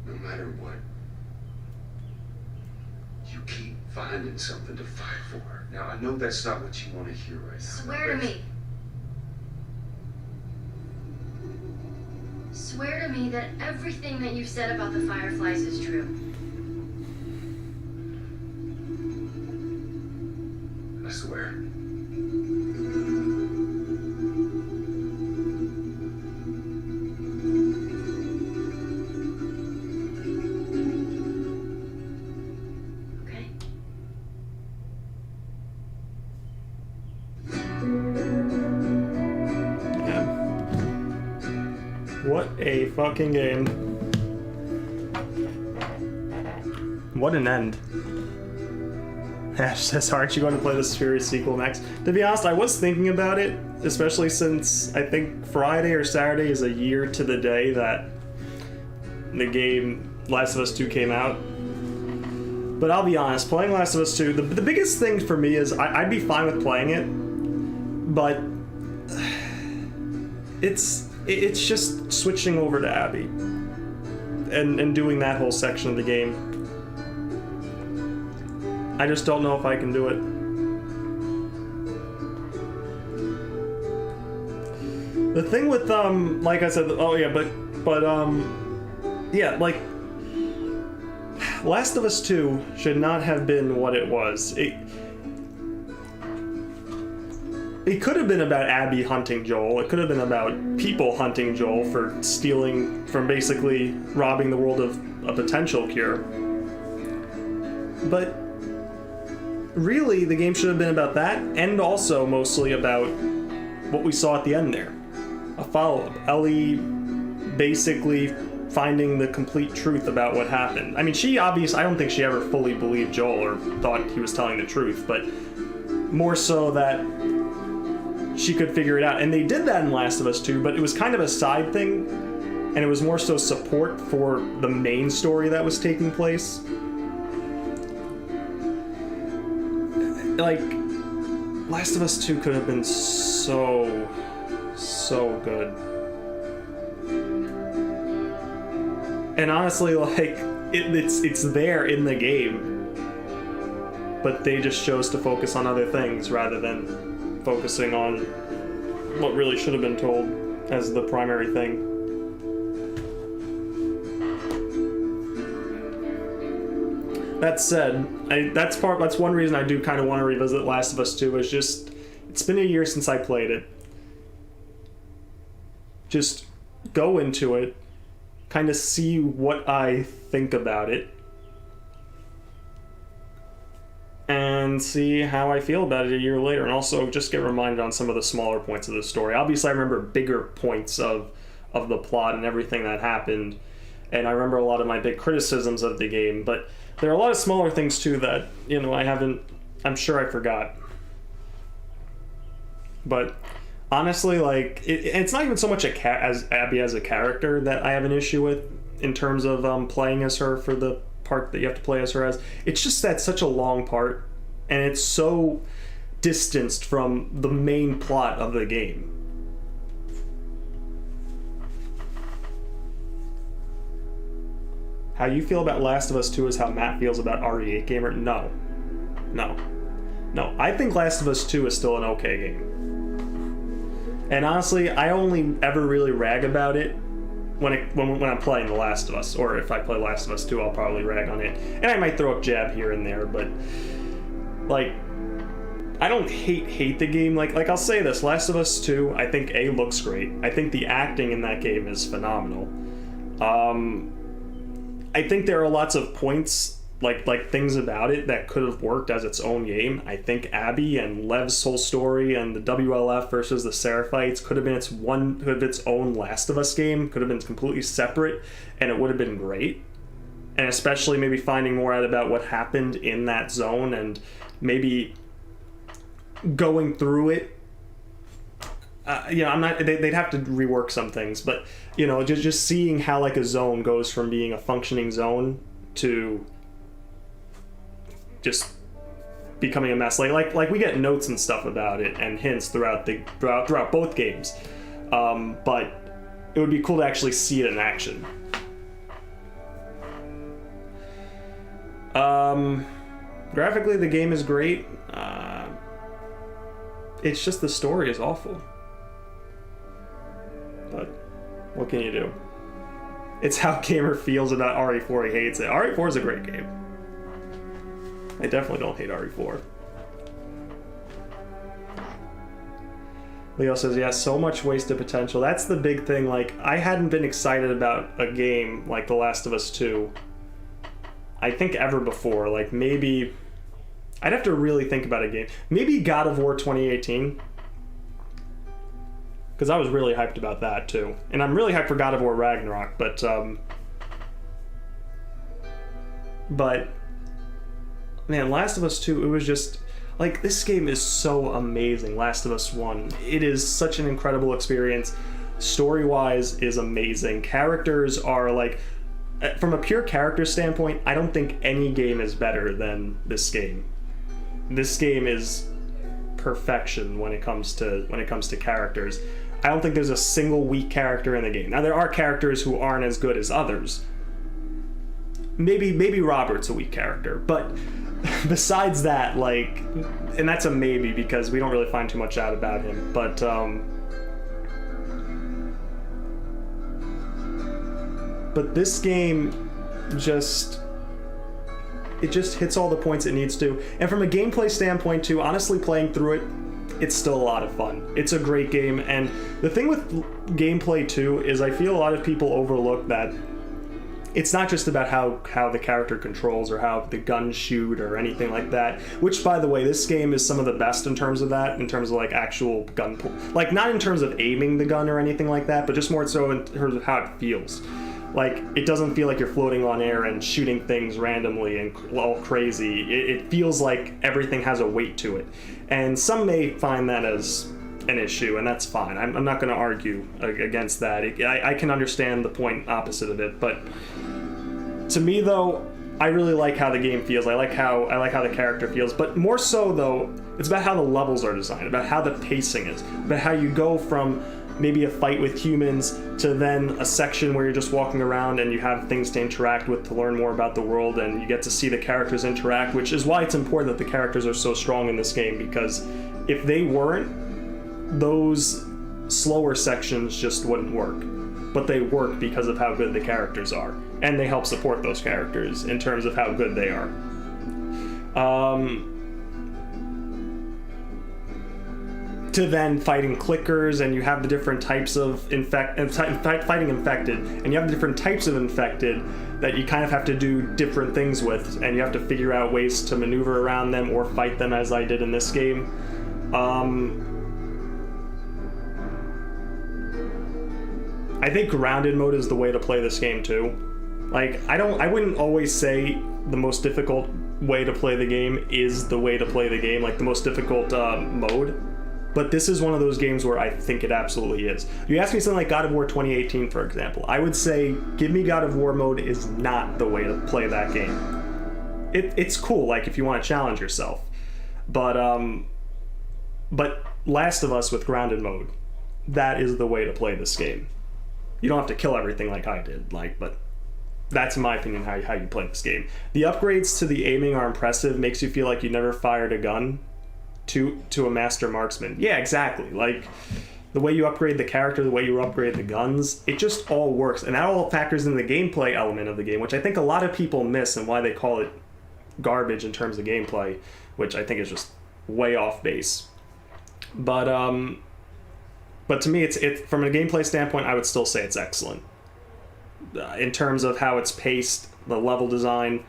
Speaker 2: No matter what, you keep finding something to fight for. Now, I know that's not what you want to hear right now.
Speaker 3: Swear to me. Swear to me that everything that you've said about the Fireflies is true.
Speaker 2: I swear.
Speaker 3: Okay?
Speaker 1: Yeah. What a fucking game. What an end. Ash says, aren't you going to play the Furious sequel next? To be honest, I was thinking about it, especially since I think Friday or Saturday is a year to the day that the game Last of Us 2 came out. But I'll be honest, playing Last of Us 2, the biggest thing for me is I'd be fine with playing it, but it's just switching over to Abby and doing that whole section of the game. I just don't know if I can do it. The thing with like I said, oh yeah, but yeah, like Last of Us 2 should not have been what it was. It could have been about Abby hunting Joel. It could have been about people hunting Joel for stealing, from basically robbing the world of a potential cure. But really, the game should have been about that, and also mostly about what we saw at the end there. A follow-up. Ellie basically finding the complete truth about what happened. I mean, I don't think she ever fully believed Joel or thought he was telling the truth, but more so that she could figure it out. And they did that in Last of Us 2, but it was kind of a side thing, and it was more so support for the main story that was taking place. Like, Last of Us 2 could have been so good. And honestly, like, it's there in the game, but they just chose to focus on other things rather than focusing on what really should have been told as the primary thing. That said, that's one reason I do kind of want to revisit Last of Us 2, is just, it's been a year since I played it. Just go into it, kind of see what I think about it, and see how I feel about it a year later, and also just get reminded on some of the smaller points of the story. Obviously, I remember bigger points of the plot and everything that happened, and I remember a lot of my big criticisms of the game, but there are a lot of smaller things too that, I'm sure I forgot. But honestly, like, it's not even so much as Abby as a character that I have an issue with in terms of playing as her for the part that you have to play as her as. It's just that such a long part, and it's so distanced from the main plot of the game. How you feel about Last of Us 2 is how Matt feels about RE8 Gamer? No. I think Last of Us 2 is still an okay game. And honestly, I only ever really rag about it when I'm playing The Last of Us, or if I play Last of Us 2, I'll probably rag on it. And I might throw up jab here and there, but like, I don't hate the game. Like I'll say this, Last of Us 2, I think looks great. I think the acting in that game is phenomenal. I think there are lots of points, like things about it that could have worked as its own game. I think Abby and Lev's whole story and the WLF versus the Seraphites could have been its own Last of Us game, could have been completely separate, and it would have been great. And especially maybe finding more out about what happened in that zone, and maybe going through it. They'd have to rework some things, but just seeing how like a zone goes from being a functioning zone to just becoming a mess. Like we get notes and stuff about it and hints throughout both games, but it would be cool to actually see it in action. Graphically, the game is great. It's just the story is awful. But what can you do? It's how Gamer feels about RE4. He hates it. RE4 is a great game. I definitely don't hate RE4. Leo says, yeah, so much wasted potential. That's the big thing. Like, I hadn't been excited about a game like The Last of Us 2, I think, ever before. Like, maybe I'd have to really think about a game. Maybe God of War 2018. Because I was really hyped about that too. And I'm really hyped for God of War Ragnarok, but man, Last of Us 2, it was just like, this game is so amazing. Last of Us 1, it is such an incredible experience. Story-wise is amazing. Characters are like, from a pure character standpoint, I don't think any game is better than this game. This game is perfection when it comes to characters. I don't think there's a single weak character in the game. Now, there are characters who aren't as good as others, maybe Robert's a weak character, but besides that, like, and that's a maybe because we don't really find too much out about him, but this game just hits all the points it needs to. And from a gameplay standpoint too, honestly, playing through it, it's still a lot of fun. It's a great game, and the thing with gameplay too is I feel a lot of people overlook that it's not just about how the character controls or how the guns shoot or anything like that, which, by the way, this game is some of the best in terms of that, in terms of like actual gun like not in terms of aiming the gun or anything like that, but just more so in terms of how it feels. Like, it doesn't feel like you're floating on air and shooting things randomly and all crazy. It feels like everything has a weight to it. And some may find that as an issue, and that's fine. I'm not going to argue against that. I can understand the point opposite of it, but to me, though, I really like how the game feels. I like how the character feels, but more so, though, it's about how the levels are designed, about how the pacing is, about how you go from maybe a fight with humans to then a section where you're just walking around and you have things to interact with to learn more about the world, and you get to see the characters interact, which is why it's important that the characters are so strong in this game, because if they weren't, those slower sections just wouldn't work. But they work because of how good the characters are, and they help support those characters in terms of how good they are. To then fighting clickers, and you have the different types of fighting infected, and you have the different types of infected that you kind of have to do different things with, and you have to figure out ways to maneuver around them or fight them, as I did in this game. I think grounded mode is the way to play this game too. Like, I wouldn't always say the most difficult way to play the game is the way to play the game, like the most difficult mode. But this is one of those games where I think it absolutely is. You ask me something like God of War 2018, for example, I would say, give me God of War mode is not the way to play that game. It's cool, like, if you want to challenge yourself. But Last of Us with grounded mode, that is the way to play this game. You don't have to kill everything like I did, but that's, in my opinion, how you play this game. The upgrades to the aiming are impressive, makes you feel like you never fired a gun to a master marksman. Yeah, exactly. Like, the way you upgrade the character, the way you upgrade the guns, it just all works. And that all factors in the gameplay element of the game, which I think a lot of people miss, and why they call it garbage in terms of gameplay, which I think is just way off base. But to me, it's from a gameplay standpoint, I would still say it's excellent. In terms of how it's paced, the level design,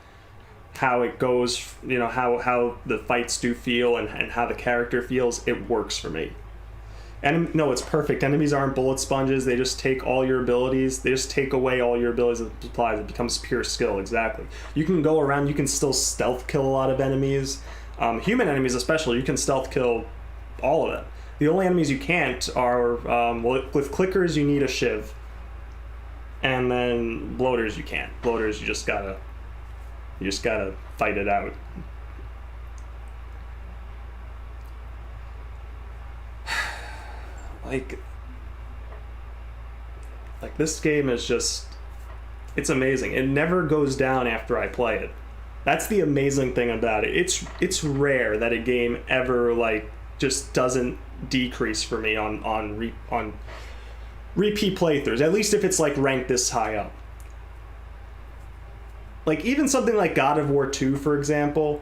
Speaker 1: how it goes, how the fights do feel, and how the character feels, it works for me. And no, it's perfect. Enemies aren't bullet sponges. They just take all your abilities. They just take away all your abilities and supplies. It becomes pure skill, exactly. You can go around, you can still stealth kill a lot of enemies. Human enemies especially, you can stealth kill all of them. The only enemies you can't are, with clickers you need a shiv. And then bloaters you can't. Bloaters you just gotta fight it out. Like this game is just, it's amazing. It never goes down after I play it. That's the amazing thing about it. It's rare that a game ever just doesn't decrease for me on repeat playthroughs. At least if it's ranked this high up. Even something like God of War 2, for example,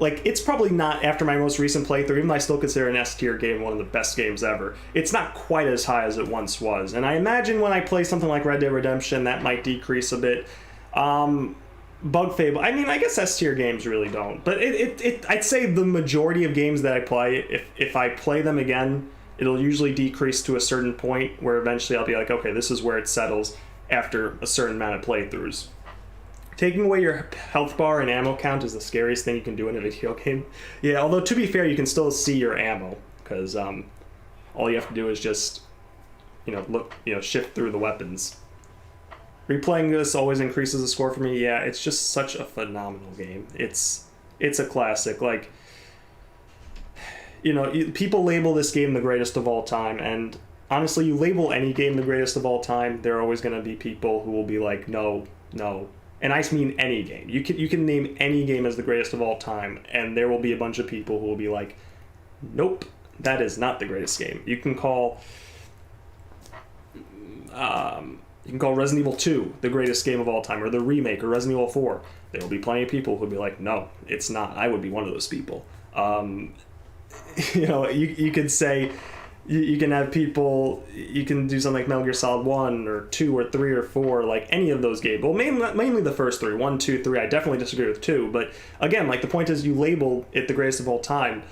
Speaker 1: it's probably not, after my most recent playthrough, even though I still consider an S-tier game one of the best games ever, it's not quite as high as it once was. And I imagine when I play something like Red Dead Redemption, that might decrease a bit. Bug Fable, I guess S-tier games really don't. But I'd say the majority of games that I play, if I play them again, it'll usually decrease to a certain point where eventually I'll be like, okay, this is where it settles after a certain amount of playthroughs. Taking away your health bar and ammo count is the scariest thing you can do in a video game. Yeah, although to be fair, you can still see your ammo, because all you have to do is just, shift through the weapons. Replaying this always increases the score for me. Yeah, it's just such a phenomenal game. It's a classic. People label this game the greatest of all time, and honestly, you label any game the greatest of all time, there are always going to be people who will be like, no. and I mean any game. You can name any game as the greatest of all time, and there will be a bunch of people who will be like, nope, that is not the greatest game. You can call Resident Evil 2 the greatest game of all time, or the remake, or Resident Evil 4. There will be plenty of people who'll be like, no, it's not. I would be one of those people. You could say, you can have people, you can do something like Metal Gear Solid 1 or 2 or 3 or 4, like any of those games. Well, mainly the first 3, 1, 2, 3. I definitely disagree with 2, but again, like the point is, you label it the greatest of all time,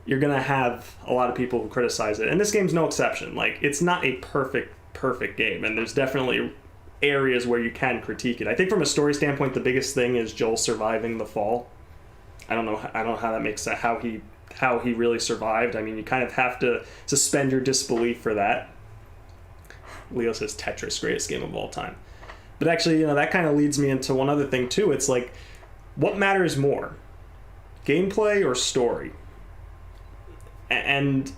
Speaker 1: you're gonna have a lot of people who criticize it, and this game's no exception. Like, it's not a perfect game, and there's definitely areas where you can critique it. I think from a story standpoint, the biggest thing is Joel surviving the fall. I don't know how that makes sense, how he really survived. I mean, you kind of have to suspend your disbelief for that. Leo says Tetris, greatest game of all time. But actually, that kind of leads me into one other thing too. It's like, what matters more, gameplay or story? And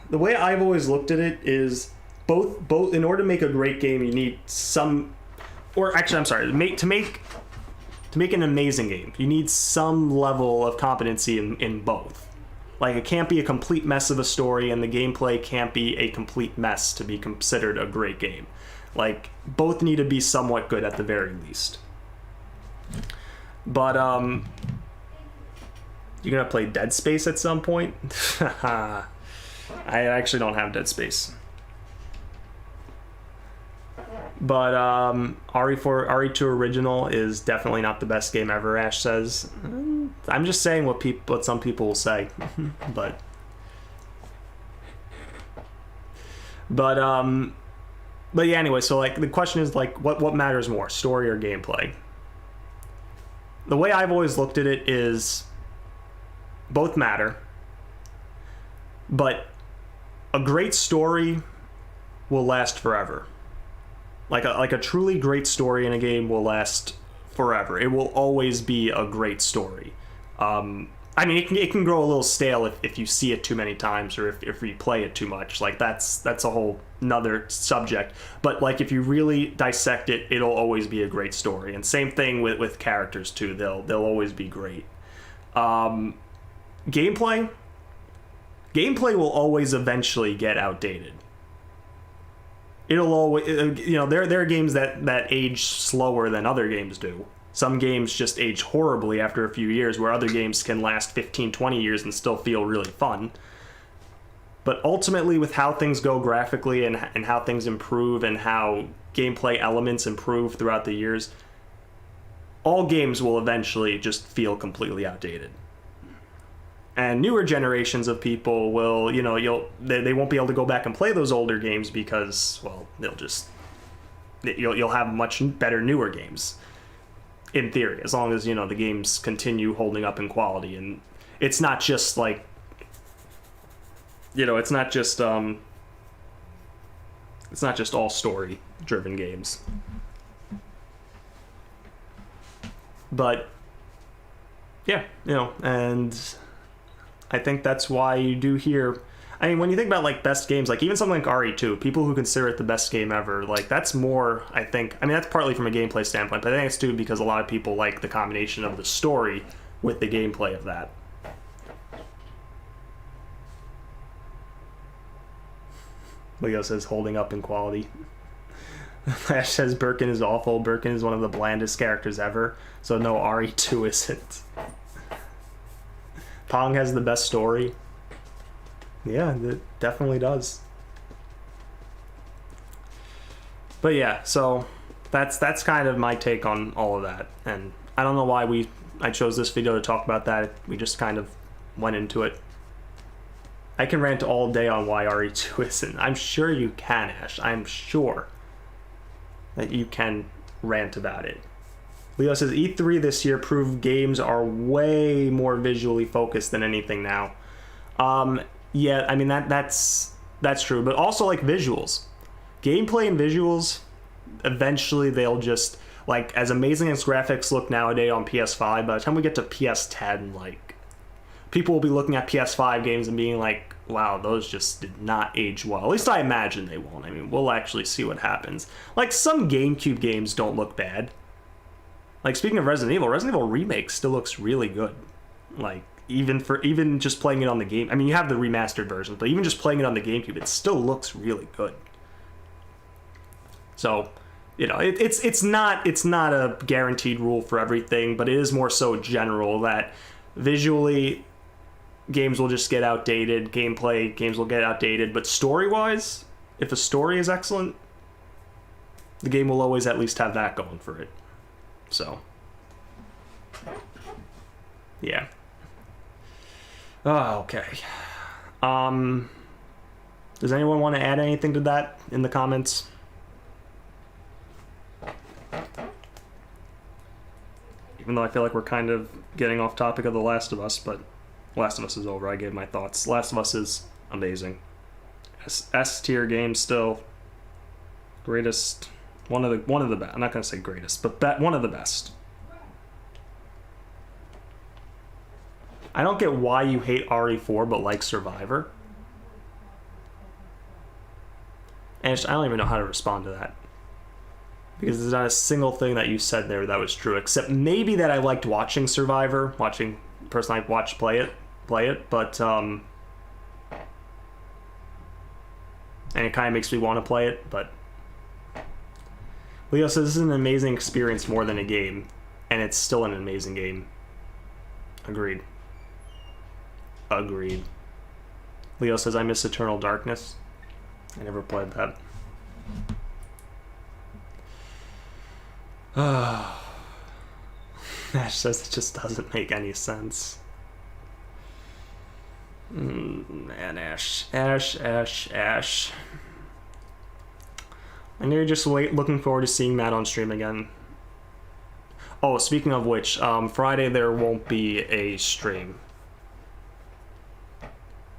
Speaker 1: the way I've always looked at it is both in order to make a great game, you need some, or actually, I'm sorry, to make an amazing game, you need some level of competency in both. Like, it can't be a complete mess of a story, and the gameplay can't be a complete mess to be considered a great game. Like, both need to be somewhat good at the very least. But you're gonna play Dead Space at some point? I actually don't have Dead Space. But RE2 Original is definitely not the best game ever, Ash says. I'm just saying what some people will say. but yeah, anyway, so like the question is like what matters more, story or gameplay? The way I've always looked at it is both matter, but a great story will last forever. Like a truly great story in a game will last forever. It will always be a great story. I mean, it can grow a little stale if you see it too many times, or if you play it too much. Like that's a whole nother subject. But like if you really dissect it, it'll always be a great story. And same thing with characters too. They'll always be great. Gameplay will always eventually get outdated. It'll always, there are games that age slower than other games do. Some games just age horribly after a few years, where other games can last 15, 20 years and still feel really fun. But ultimately, with how things go graphically and how things improve and how gameplay elements improve throughout the years, all games will eventually just feel completely outdated. And newer generations of people will, they won't be able to go back and play those older games because, well, you'll have much better newer games, in theory, as long as, the games continue holding up in quality. And it's not just like, it's not just all story-driven games. But, yeah, and I think that's why you do hear, I mean, when you think about like best games, like even something like RE2, people who consider it the best game ever, like that's more, I think, I mean, that's partly from a gameplay standpoint, but I think it's too because a lot of people like the combination of the story with the gameplay of that. Leo says holding up in quality. Ash says Birkin is awful. Birkin is one of the blandest characters ever, so no, RE2 isn't. Pong has the best story. Yeah, it definitely does. But yeah, so that's kind of my take on all of that. And I don't know why I chose this video to talk about that. We just kind of went into it. I can rant all day on why RE2 isn't. I'm sure you can, Ash. I'm sure that you can rant about it. Leo says E3 this year proved games are way more visually focused than anything now. Yeah, I mean that's true, but also like visuals, gameplay and visuals. Eventually, they'll just like as amazing as graphics look nowadays on PS5. By the time we get to PS10, like people will be looking at PS5 games and being like, wow, those just did not age well. At least I imagine they won't. I mean, we'll actually see what happens. Like, some GameCube games don't look bad. Like, speaking of Resident Evil Remake still looks really good. Like, even just playing it on the game. I mean, you have the remastered version, but even just playing it on the GameCube, it still looks really good. So, you know, it's not a guaranteed rule for everything, but it is more so general that visually games will just get outdated, gameplay games will get outdated, but story-wise, if a story is excellent, the game will always at least have that going for it. So, yeah. Oh, okay. Does anyone want to add anything to that in the comments? Even though I feel like we're kind of getting off topic of The Last of Us, but Last of Us is over. I gave my thoughts. Last of Us is amazing. S tier game still. Greatest, one of the best. I'm not gonna say greatest, but one of the best. I don't get why you hate RE4 but like Survivor. And I don't even know how to respond to that. Because there's not a single thing that you said there that was true, except maybe that I liked watching Survivor, watching the person I watched play it, but and it kind of makes me want to play it, but Leo says this is an amazing experience more than a game, and it's still an amazing game. Agreed. Leo says I miss Eternal Darkness. I never played that. Ash says it just doesn't make any sense. Man, Ash. I know you're just looking forward to seeing Matt on stream again. Oh, speaking of which, Friday there won't be a stream.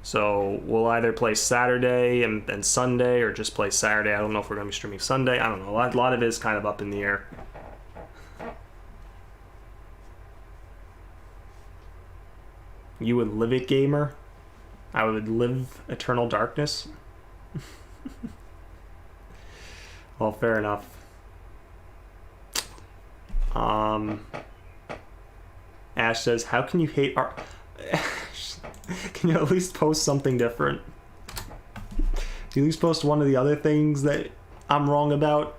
Speaker 1: So we'll either play Saturday and Sunday, or just play Saturday. I don't know if we're going to be streaming Sunday. I don't know. A lot of it is kind of up in the air. You would live it, gamer? I would live Eternal Darkness? Well, fair enough. Ash says, how can you hate art? Can you at least post something different? Can you at least post one of the other things that I'm wrong about?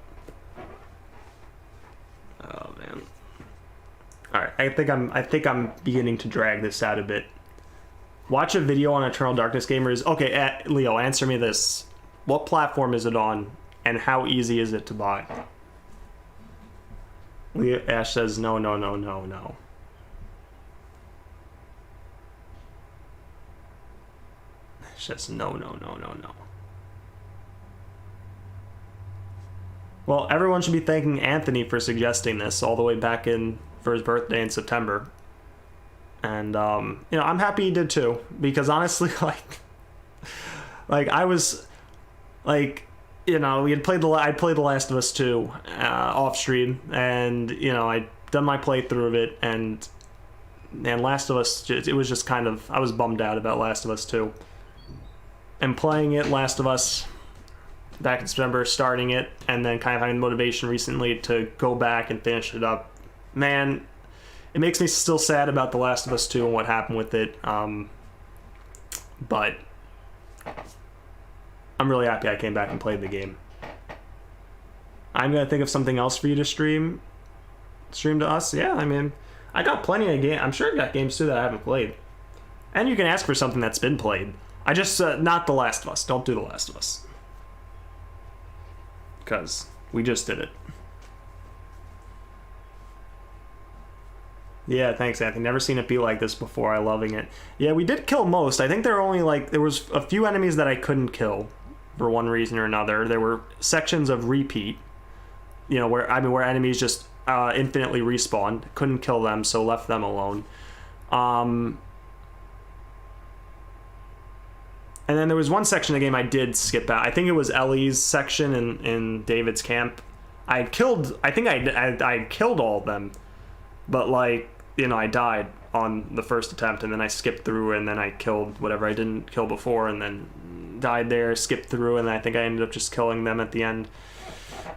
Speaker 1: Oh man. Alright, I think I'm beginning to drag this out a bit. Watch a video on Eternal Darkness gamers. Okay, Leo, answer me this. What platform is it on, and how easy is it to buy? Ash says no. Ash says no. Well, everyone should be thanking Anthony for suggesting this all the way back in for his birthday in September. And, you know, I'm happy he did too, because honestly, like I was, like, you know, I played The Last of Us 2 off stream, and, you know, I'd done my playthrough of it, and Last of Us, it was just kind of, I was bummed out about Last of Us 2. And playing it, Last of Us, back in September, starting it, and then kind of having the motivation recently to go back and finish it up, man, it makes me still sad about The Last of Us 2 and what happened with it, but I'm really happy I came back and played the game. I'm gonna think of something else for you to stream to us. Yeah, I mean, I got plenty of games. I'm sure I've got games too that I haven't played. And you can ask for something that's been played. I just, not The Last of Us. Don't do The Last of Us. Because we just did it. Yeah, thanks, Anthony. Never seen it be like this before. I'm loving it. Yeah, we did kill most. I think there were only, there was a few enemies that I couldn't kill for one reason or another. There were sections of repeat, you know, where enemies just infinitely respawned. Couldn't kill them, so left them alone. And then there was one section of the game I did skip out. I think it was Ellie's section in David's camp. I think I'd killed all of them. But, I died on the first attempt, and then I skipped through, and then I killed whatever I didn't kill before, and then died there, skipped through, and I think I ended up just killing them at the end.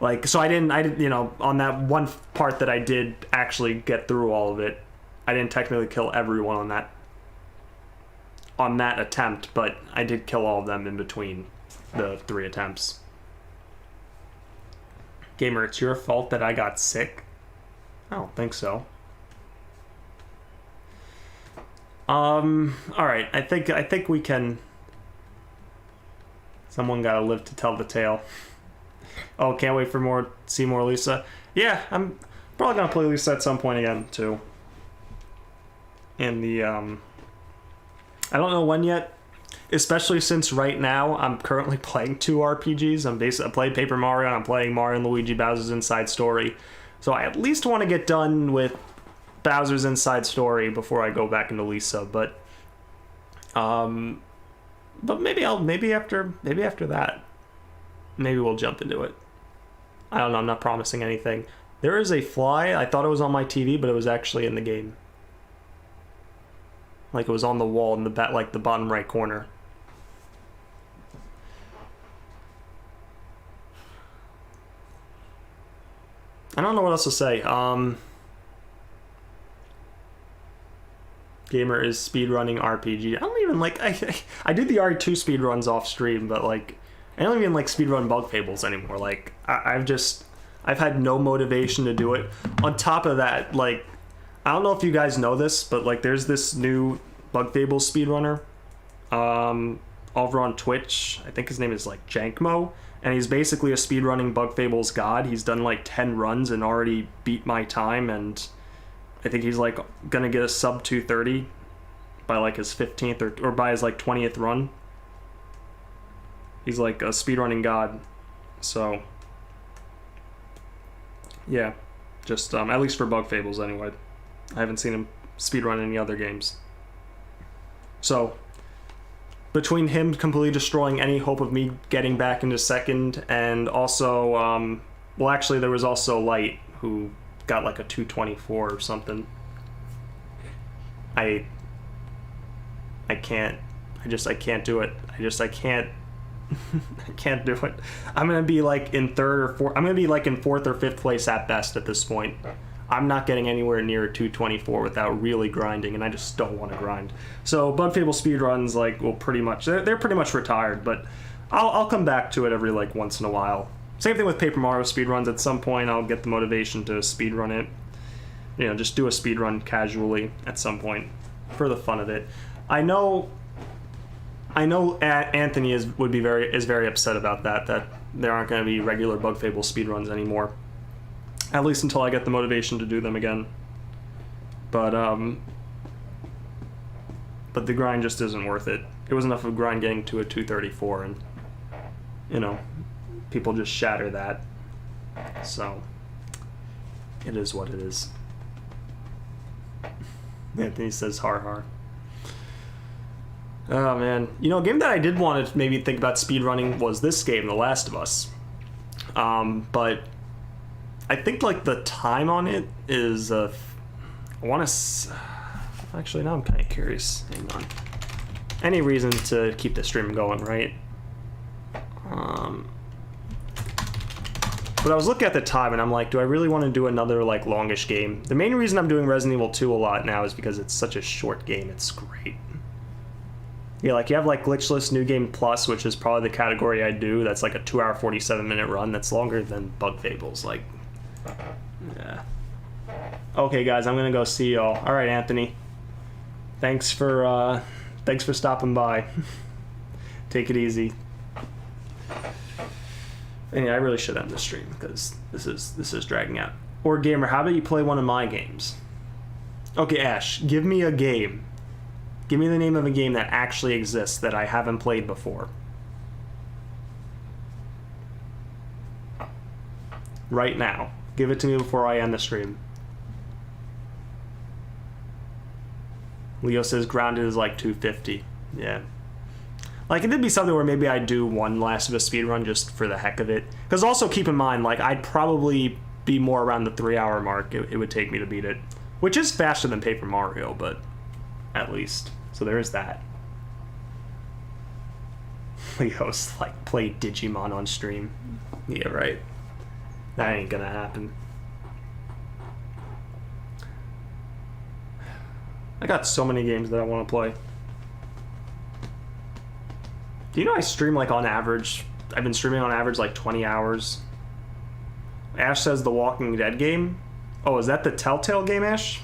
Speaker 1: Like, so I didn't, on that one part that I did actually get through all of it, I didn't technically kill everyone on that attempt, but I did kill all of them in between the 3 attempts. Gamer, it's your fault that I got sick? I don't think so. Alright, I think we can... Someone gotta live to tell the tale. Oh, can't wait for see more Lisa. Yeah, I'm probably gonna play Lisa at some point again, too. In the, I don't know when yet, especially since right now I'm currently playing 2 RPGs. I played Paper Mario, and I'm playing Mario and Luigi Bowser's Inside Story. So I at least want to get done with Bowser's Inside Story before I go back into Lisa, but maybe after that, maybe we'll jump into it. I don't know, I'm not promising anything. There is a fly. I thought it was on my TV, but it was actually in the game. Like, it was on the wall in the the bottom right corner. I don't know what else to say. Gamer is speedrunning RPG. I don't even like... I did the R2 speedruns off stream, but like... I don't even like speedrun Bug Fables anymore. Like, I've had no motivation to do it. On top of that, like... I don't know if you guys know this, but like there's this new Bug Fables speedrunner over on Twitch. I think his name is like Jankmo, and he's basically a speedrunning Bug Fables god. He's done like 10 runs and already beat my time, and I think he's like gonna get a sub 230 by like his 15th or by his like 20th run. He's like a speedrunning god. So yeah, just at least for Bug Fables anyway. I haven't seen him speedrun any other games. So, between him completely destroying any hope of me getting back into second, and also, well, actually, there was also Light, who got like a 224 or something. I can't do it. I can't. I can't do it. I'm gonna be like in third or fourth. I'm gonna be like in 4th or 5th place at best at this point. I'm not getting anywhere near a 224 without really grinding, and I just don't want to grind. So Bug Fable speedruns, like, will pretty much... They're pretty much retired, but I'll come back to it every, like, once in a while. Same thing with Paper Mario speedruns. At some point, I'll get the motivation to speedrun it. You know, just do a speedrun casually at some point for the fun of it. I know Anthony is very upset about that there aren't going to be regular Bug Fable speedruns anymore. At least until I get the motivation to do them again. But the grind just isn't worth it. It was enough of a grind getting to a 234, and, you know, people just shatter that. So, it is what it is. Anthony says har har. Oh man. You know, a game that I did want to maybe think about speedrunning was this game, The Last of Us. But I think like the time on it is I want to actually now I'm kind of curious. Hang on. Any reason to keep the stream going, right? But I was looking at the time and I'm like, do I really want to do another like longish game? The main reason I'm doing Resident Evil 2 a lot now is because it's such a short game. It's great. Yeah, like you have like Glitchless New Game Plus, which is probably the category I do. That's like a 2-hour 47-minute run. That's longer than Bug Fables. Like, yeah. Okay, guys, I'm gonna go see y'all. All right, Anthony. Thanks for stopping by. Take it easy. Anyway, I really should end the stream because this is dragging out. Or Gamer, how about you play one of my games? Okay, Ash, give me a game. Give me the name of a game that actually exists that I haven't played before. Right now. Give it to me before I end the stream. Leo says Grounded is like 250. Yeah. Like, it'd be something where maybe I'd do one Last of Us speedrun just for the heck of it. Because also keep in mind, like, I'd probably be more around the 3-hour mark it would take me to beat it. which is faster than Paper Mario, but at least. So there is that. Leo's like, play Digimon on stream. Yeah, right. That ain't gonna happen. I got so many games that I want to play. Do you know I stream like on average? I've been streaming on average like 20 hours. Ash says the Walking Dead game. Oh, is that the Telltale game, Ash?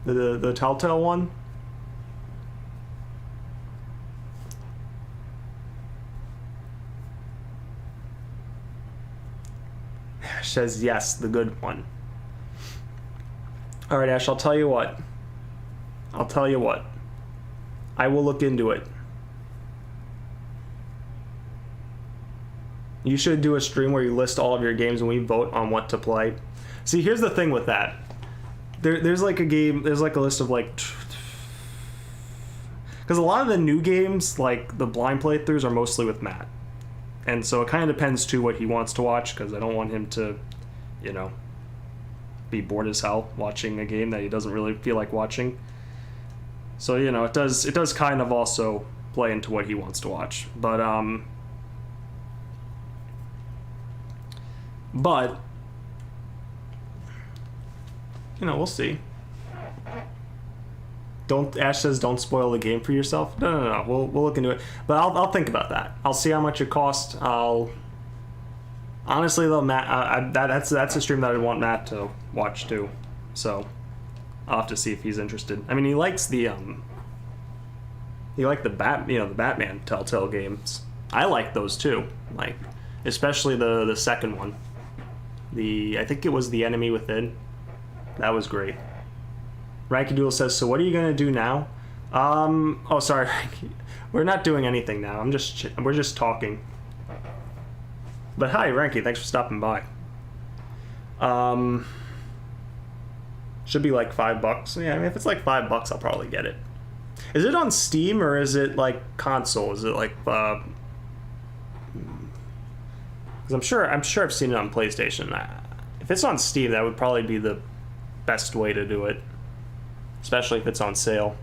Speaker 1: The Telltale one? Ash says yes, the good one. Alright, Ash, I'll tell you what. I will look into it. You should do a stream where you list all of your games and we vote on what to play. See, here's the thing with that. There's like a game, there's like a list of like... Because a lot of the new games, like the blind playthroughs, are mostly with Matt. And so it kind of depends too what he wants to watch, because I don't want him to, you know, be bored as hell watching a game that he doesn't really feel like watching. So, you know, it does kind of also play into what he wants to watch. But you know, we'll see. Ash says don't spoil the game for yourself. No. We'll look into it. But I'll think about that. I'll see how much it costs. Honestly though, Matt, that's a stream that I want Matt to watch too. So I'll have to see if he's interested. I mean, he likes the Batman Telltale games. I like those too. Like, especially the second one. I think it was The Enemy Within. That was great. Ranky Doodle says, so what are you gonna do now? Oh, sorry, Ranky. We're not doing anything now. We're just talking. But hi, Ranky. Thanks for stopping by. Should be like $5. Yeah, I mean, if it's like $5, I'll probably get it. Is it on Steam or is it like console? Is it like? Because I'm sure I've seen it on PlayStation. If it's on Steam, that would probably be the best way to do it, especially if it's on sale.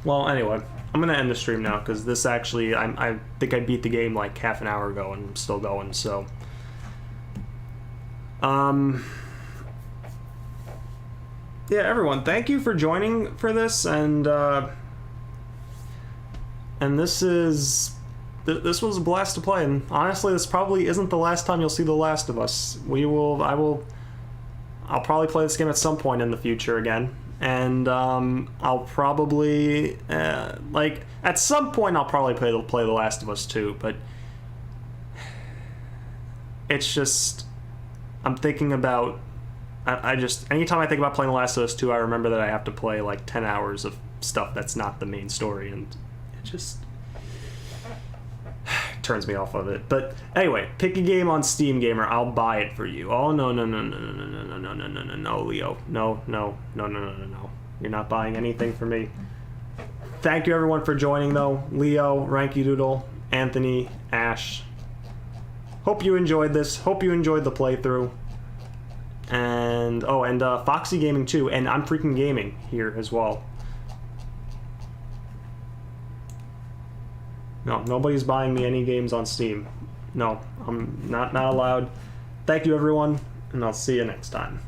Speaker 1: Well, anyway, I'm gonna end the stream now because this actually, I think I beat the game like half an hour ago and I'm still going. So, yeah, everyone, thank you for joining for this, and this was a blast to play. And honestly, this probably isn't the last time you'll see The Last of Us. I'll probably play this game at some point in the future again. And I'll probably like at some point I'll probably play The Last of Us 2, but it's just I'm thinking about I just anytime I think about playing The Last of Us 2, I remember that I have to play like 10 hours of stuff that's not the main story, and it just turns me off of it. But anyway, pick a game on Steam, Gamer. I'll buy it for you. Oh no, Leo. No. You're not buying anything for me. Thank you everyone for joining though. Leo, Ranky Doodle, Anthony, Ash. Hope you enjoyed this. Hope you enjoyed the playthrough. And Foxy Gaming too, and I'm Freaking Gaming here as well. No, nobody's buying me any games on Steam. No, I'm not allowed. Thank you, everyone, and I'll see you next time.